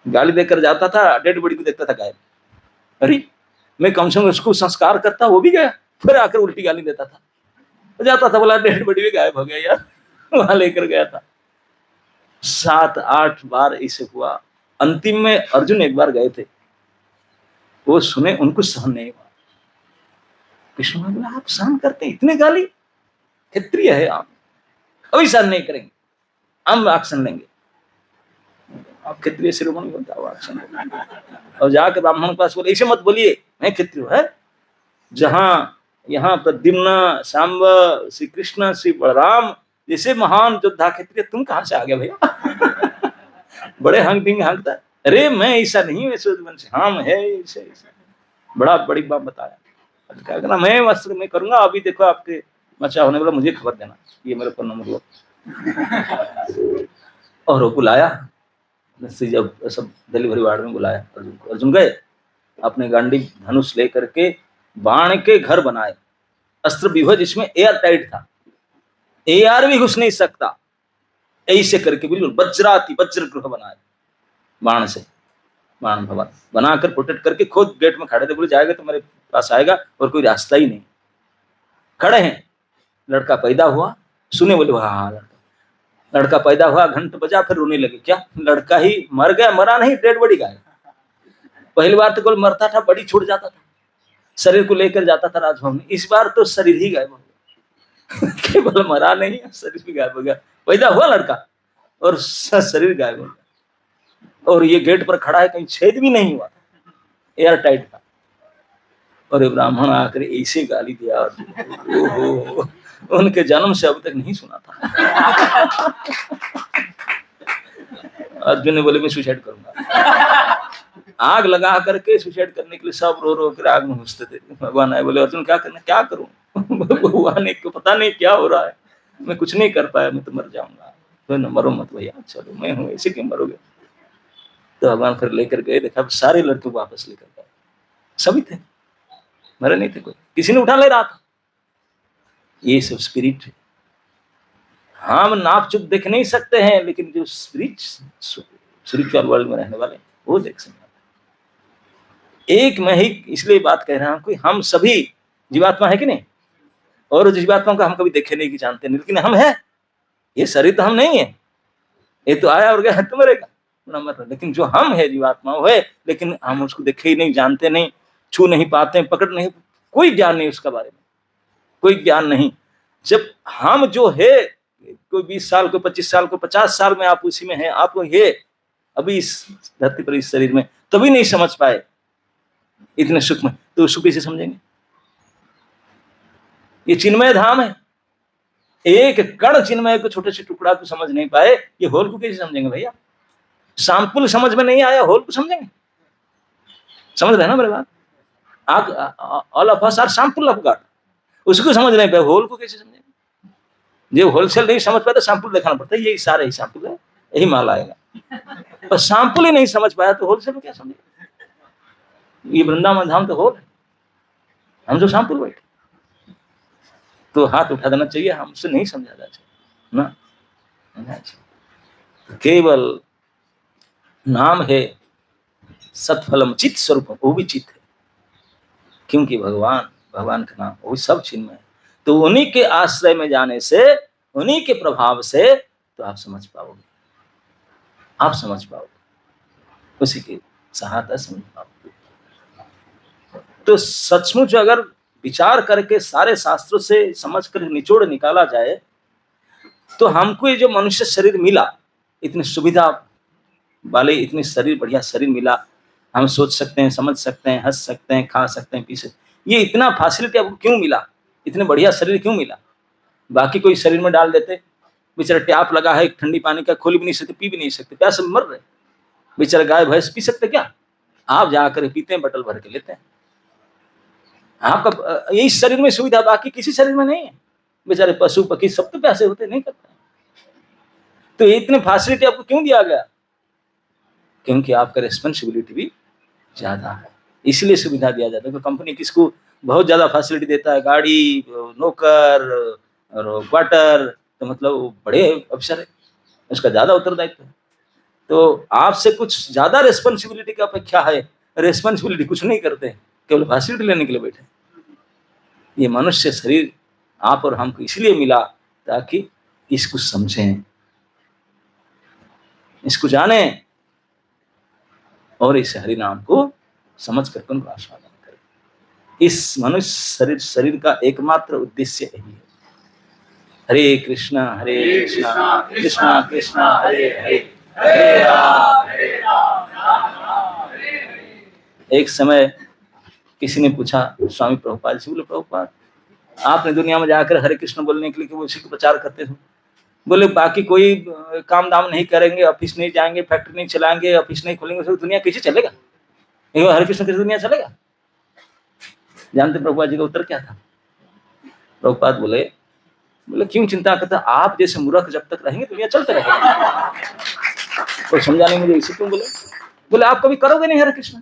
गाली देकर जाता था, डेड बॉडी को देखता था गायब। अरे मैं कम से कम उसको संस्कार करता, वो भी गया, फिर आकर उल्टी गाली देता था, जाता था, बोला डेड बॉडी भी गायब हो गया यार, वहां लेकर गया था। 7-8 बार ऐसे हुआ। अंतिम में अर्जुन एक बार गए थे, वो सुने, उनको सहन नहीं हुआ। कृष्ण ने बोला आप सहन करते इतने गाली, क्षत्रिय है आप, कभी सहन नहीं करेंगे, हम एक्शन लेंगे। आप क्षत्रिय शिरोमणि होता हो, एक्शन लेंगे। और जाकर ब्राह्मण के पास बोले ऐसे मत बोलिए, मैं क्षत्रिय है, जहां यहाँ प्रद्युम्न, सांब, श्री कृष्ण, श्री बलराम जैसे महान योद्धा क्षत्रिय, तुम कहां से आ गए भैया? बड़े हंग हंगता, अरे मैं ऐसा नहीं, वैसे हम है ऐसे, बड़ा बड़ी बात बताया। क्या करना, मैं वस्त्र में करूंगा, अभी देखो आपके बच्चा होने वाला, मुझे खबर देना, ये मेरे पर नंबर लो। और वो बुलाया, जब सब डिलीवरी वार्ड में बुलाया अर्जुन को, अर्जुन गए, अपने गांडी धनुष लेकर के बाण के घर बनाए, अस्त्र विभज, इसमें एयर टाइट था, एयर भी घुस नहीं सकता, ऐसे करके बिल्कुल वज्राति वज्र गृह बनाए, बाण से, बाण भवन बनाकर प्रोटेक्ट करके खुद गेट में खड़े थे, बोले जाएगा तो मेरे पास आएगा, और कोई रास्ता ही नहीं। खड़े हैं, लड़का पैदा हुआ, सुने, बोले हाँ लड़का पैदा हुआ, घंट बजा, फिर रोने लगे, क्या लड़का ही मर गया? मरा नहीं, डेड बॉडी गायब। पहली बार तो केवल मरता था, बड़ी छूट जाता था, शरीर को लेकर जाता था राजभवन में, इस बार तो शरीर ही गायब हो गया। केवल मरा नहीं, शरीर भी गायब हो गया, पैदा हुआ लड़का और शरीर गायब हो गया, और ये गेट पर खड़ा है, कहीं छेद भी नहीं हुआ, एयर टाइट था। और ब्राह्मण आकर ऐसे गाली दिया, ओहो, उनके जन्म से अब तक नहीं सुना था। अर्जुन ने बोले मैं सुसाइड करूंगा, आग लगा करके सुसाइड करने के लिए सब रो रो कर आग में घुसते थे। भगवान आए, बोले अर्जुन क्या करना, क्या करूं? भगवान को पता नहीं क्या हो रहा है, मैं कुछ नहीं कर पाया, मैं तो मर जाऊंगा। तो न मरो मत भैया, चलो मैं हूँ, ऐसे क्यों मरोगे? तो भगवान फिर लेकर गए, देखा सारे लड़के वापस लेकर गए, सभी थे, मरे नहीं थे, कोई किसी ने उठा ले रहा था। ये सब स्पिरिट है, हम नाप चुप देख नहीं सकते हैं, लेकिन जो स्पिरिचुअल वर्ल्ड में रहने वाले वो देख सकते हैं। एक मैं ही इसलिए बात कह रहा हूं कि हम सभी जीवात्मा है कि नहीं, और जीवात्मा को हम कभी देखे नहीं कि जानते नहीं, लेकिन हम है, ये शरीर तो हम नहीं है, ये तो आया और गया, तो मरेगा, लेकिन जो हम है जीवात्मा वो है, लेकिन हम उसको देखे ही नहीं, जानते नहीं, छू नहीं पाते, पकड़ नहीं, कोई ज्ञान नहीं उसका बारे में, कोई ज्ञान नहीं। जब हम जो है, कोई 20 साल, कोई 25 साल, कोई 50 साल में आप उसी में हैं, आप है अभी इस धरती पर, इस शरीर में, तभी नहीं समझ पाए इतने सुख में, तो सुख कैसे समझेंगे? ये चिन्मय धाम है, एक कण चिन्मय को, छोटे से टुकड़ा को समझ नहीं पाए, ये होल को कैसे समझेंगे भैया? सैंपल समझ में नहीं आया, होल को समझेंगे? समझ रहे ना मेरे बात? All of us are sample of God, उसको समझ नहीं पाए, होल को कैसे समझेंगे? जो होलसेल नहीं समझ पाया तो सैंपल दिखाना पड़ता है, यही सारे ही सैंपल है, यही माल आएगा, पर सैंपल ही नहीं समझ पाया तो होलसेल में क्या समझे? ये वृंदावन धाम तो होल है, हम जो सैंपल बैठे, तो हाथ उठा देना चाहिए, हमसे नहीं समझा जाना चाहिए ना, केवल नाम है सत्फलम चित्त स्वरूप, वो भी चित्त है, क्योंकि भगवान का नाम वो सब चिन्मय है। तो उन्हीं के आश्रय में जाने से, उन्हीं के प्रभाव से तो आप समझ पाओगे, आप समझ पाओगे, उसी की सहायता समझ पाओगे। तो सचमुच अगर विचार करके सारे शास्त्रों से समझ कर निचोड़ निकाला जाए तो हमको ये जो मनुष्य शरीर मिला, इतनी सुविधा वाले, इतनी शरीर, बढ़िया शरीर मिला, हम सोच सकते हैं, समझ सकते हैं, हंस सकते हैं, खा सकते हैं, पी सकते हैं, ये इतना फैसिलिटी आपको क्यों मिला? इतने बढ़िया शरीर क्यों मिला? बाकी कोई शरीर में डाल देते, बेचारा टैप लगा है, ठंडी पानी का खोल भी नहीं सकते, पी भी नहीं सकते, प्यास से मर रहे, बेचारा गाय भैंस पी सकते क्या? आप जाकर पीते हैं, बटल भर के लेते हैं। आपका यही शरीर में सुविधा, बाकी किसी शरीर में नहीं है। बेचारे पशु पक्षी सब तो प्यासे होते नहीं करते। तो इतने फैसिलिटी आपको क्यों दिया गया? क्योंकि आपका रिस्पॉन्सिबिलिटी भी ज्यादा है, इसलिए सुविधा दिया जाता है। तो कंपनी किसको बहुत ज्यादा फैसिलिटी देता है, गाड़ी, नौकर और क्वार्टर, तो मतलब वो बड़े अफसर है, उसका ज्यादा उत्तरदायित्व है। तो आपसे कुछ ज्यादा रिस्पॉन्सिबिलिटी की अपेक्षा है, रिस्पॉन्सिबिलिटी कुछ नहीं करते, केवल फैसिलिटी लेने के लिए बैठे। ये मनुष्य शरीर आप और हमको इसलिए मिला ताकि इसको समझें, इसको जाने और इस हरि नाम को समझ कर उनको आस्वादन करें। इस मनुष्य शरीर का एकमात्र उद्देश्य यही है। हरे कृष्णा कृष्णा कृष्णा हरे हरे, हरे राम राम हरे हरे। एक समय किसी ने पूछा स्वामी प्रभुपाद से, बोले प्रभुपाद आपने दुनिया में जाकर हरे कृष्ण बोलने के लिए कि वो उसी को प्रचार करते थे, बोले बाकी कोई काम दाम नहीं करेंगे, ऑफिस नहीं जाएंगे, फैक्ट्री नहीं चलाएंगे, ऑफिस नहीं खोलेंगे, तो दुनिया कैसे चलेगा? हरे कृष्ण कैसे दुनिया चलेगा? जानते प्रभुपाद जी का उत्तर क्या था? प्रभुपाद बोले क्यों चिंता करते, आप जैसे मूर्ख जब तक रहेंगे दुनिया चलते रहेगा। कोई समझाने मुझे इसे क्यों बोले आप कभी करोगे नहीं हरे कृष्ण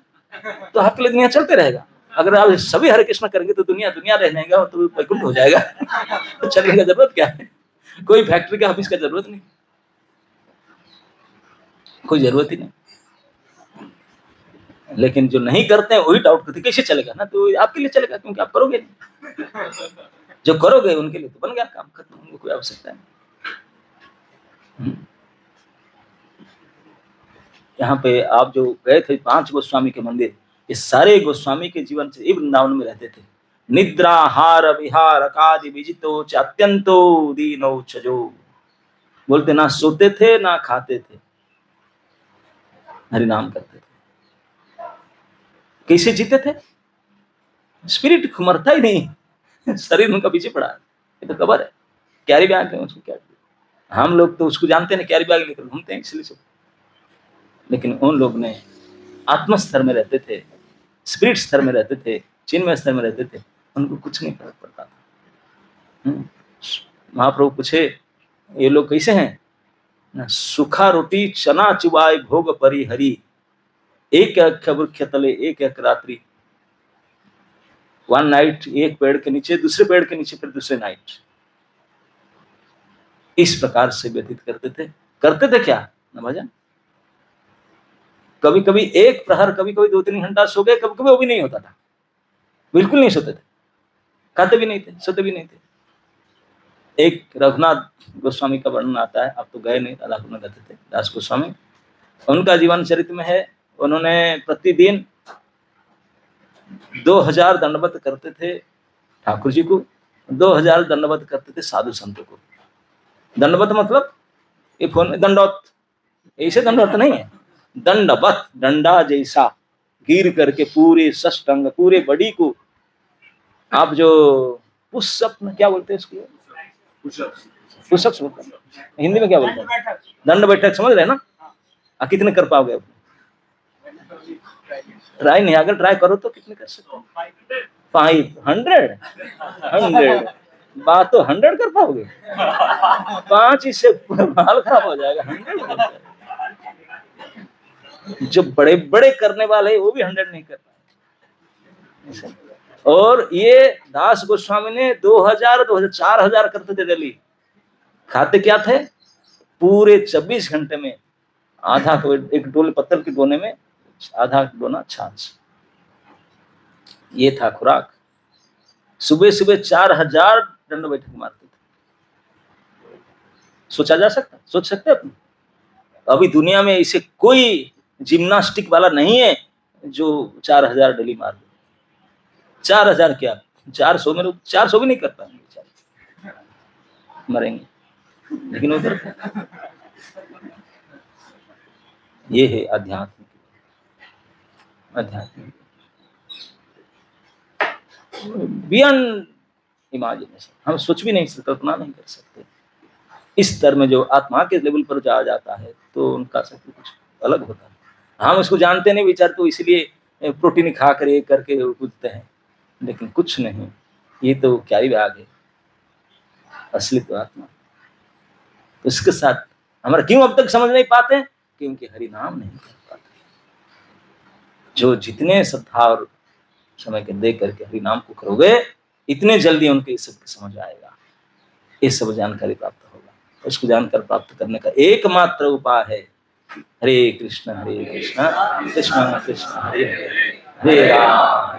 तो आपके लिए दुनिया चलते रहेगा। अगर आप सभी हरे कृष्ण करेंगे तो दुनिया रहने का तो वैकुंठ हो जाएगा। तो चलने का जरूरत क्या है? कोई फैक्ट्री का ऑफिस का जरूरत नहीं, कोई जरूरत ही नहीं। लेकिन जो नहीं करते हैं वही डाउट करते कैसे चलेगा ना, तो आपके लिए चलेगा क्योंकि आप करोगे नहीं। जो करोगे उनके लिए तो बन गया काम, खत्म, उनको कोई आवश्यकता नहीं। यहाँ पे आप जो गए थे 5 गोस्वामी के मंदिर, ये सारे गोस्वामी के जीवन से ये वृंदावन में रहते थे। निद्रा हार विहार कादि विजितो च अत्यंतो दीनो चजो, बोलते ना सोते थे ना खाते थे, हरि नाम करते थे। कैसे जीते थे? स्पिरिट मरता ही नहीं, शरीर उनका पीछे पड़ा है, ये तो खबर है। कैरी बैग है उसको, क्या हम लोग तो उसको जानते हैं, कैरी बैग लेकर घूमते हैं इसलिए सब। लेकिन उन लोग ने आत्म स्तर में रहते थे, स्पिरिट स्तर में रहते थे, चिन्मय स्तर में रहते थे, उनको कुछ नहीं फर्क पड़ता था। महाप्रभु पूछे ये लोग कैसे हैं ना, सुखा रोटी चना चुबाए भोग परी हरी, एक वृक्ष तले एक रात्रि, वन नाइट, एक पेड़ के नीचे, दूसरे पेड़ के नीचे, फिर दूसरे नाइट, इस प्रकार से व्यतीत करते थे क्या ना भजन। कभी कभी एक प्रहर, कभी कभी 2-3 घंटा सो गए, कभी कभी वो भी नहीं होता था, बिल्कुल नहीं सोते थे, खाते भी नहीं थे, सोते भी नहीं थे। एक रघुनाथ गोस्वामी का वर्णन आता है, अब तो गए नहीं, राधापुर में रहते थे, दास गोस्वामी, उनका जीवन चरित्र में है, उन्होंने प्रतिदिन 2000 दंडवत करते थे ठाकुर जी को, 2000 दंडवत करते थे साधु संतों को। दंडवत मतलब ये फोन में दंडवत, ऐसे दंडवत नहीं है, दंडवत, डंडा जैसा गिर करके पूरे सष्टंग, पूरे बॉडी को आप जो पुशअप में क्या बोलते हैं इसको, पुशअप्स बोलते हैं, हिंदी में क्या बोलते हैं, दंड बैठक, समझ रहे हैं ना? कितने कर पाओगे? ट्राई नहीं, अगर ट्राई करो तो कितने कर सकते हो? 500 बात तो 100 कर पाओगे, 5 इससे हाल खराब हो जाएगा। 100 जो बड़े बड़े करने वाले वो भी 100 नहीं कर पाए। और ये दास गोस्वामी ने 2000 4000 करते थे डेली। खाते क्या थे? पूरे 24 घंटे में आधा तो एक डोले पत्थर के डोने में आधा डोना छाछ, ये था खुराक। सुबह सुबह 4000 दंड बैठक मारते थे। सोचा जा सकता, सोच सकते हैं अपने? अभी दुनिया में इसे कोई जिम्नास्टिक वाला नहीं है जो 4000 डेली मार दे। 4000 क्या, 400 में 400 भी नहीं कर पाएंगे, मरेंगे, लेकिन उधर ये है आध्यात्मिक, आध्यात्मिक बियॉन्ड इमेजिनेशन। हम सोच भी नहीं सकते, कल्पना नहीं कर सकते। इस स्तर में जो आत्मा के लेवल पर जाया जाता है तो उनका सब कुछ अलग होता है। हम उसको जानते नहीं विचार, तो इसलिए प्रोटीन खा कर ये करके कूदते हैं, लेकिन कुछ नहीं, ये तो क्या ही भाग है, असली तो आत्मा। तो इसके साथ हमारा क्यों अब तक समझ नहीं पाते? क्योंकि हरि नाम नहीं कर पाते। जो जितने श्रद्धा और समय के दे करके हरि नाम को करोगे, इतने जल्दी उनके सब समझ आएगा, ये सब जानकारी प्राप्त होगा। उसको जानकर प्राप्त करने का एकमात्र उपाय है हरे कृष्ण कृष्ण कृष्ण कृष्ण हरे हरे, हरे राम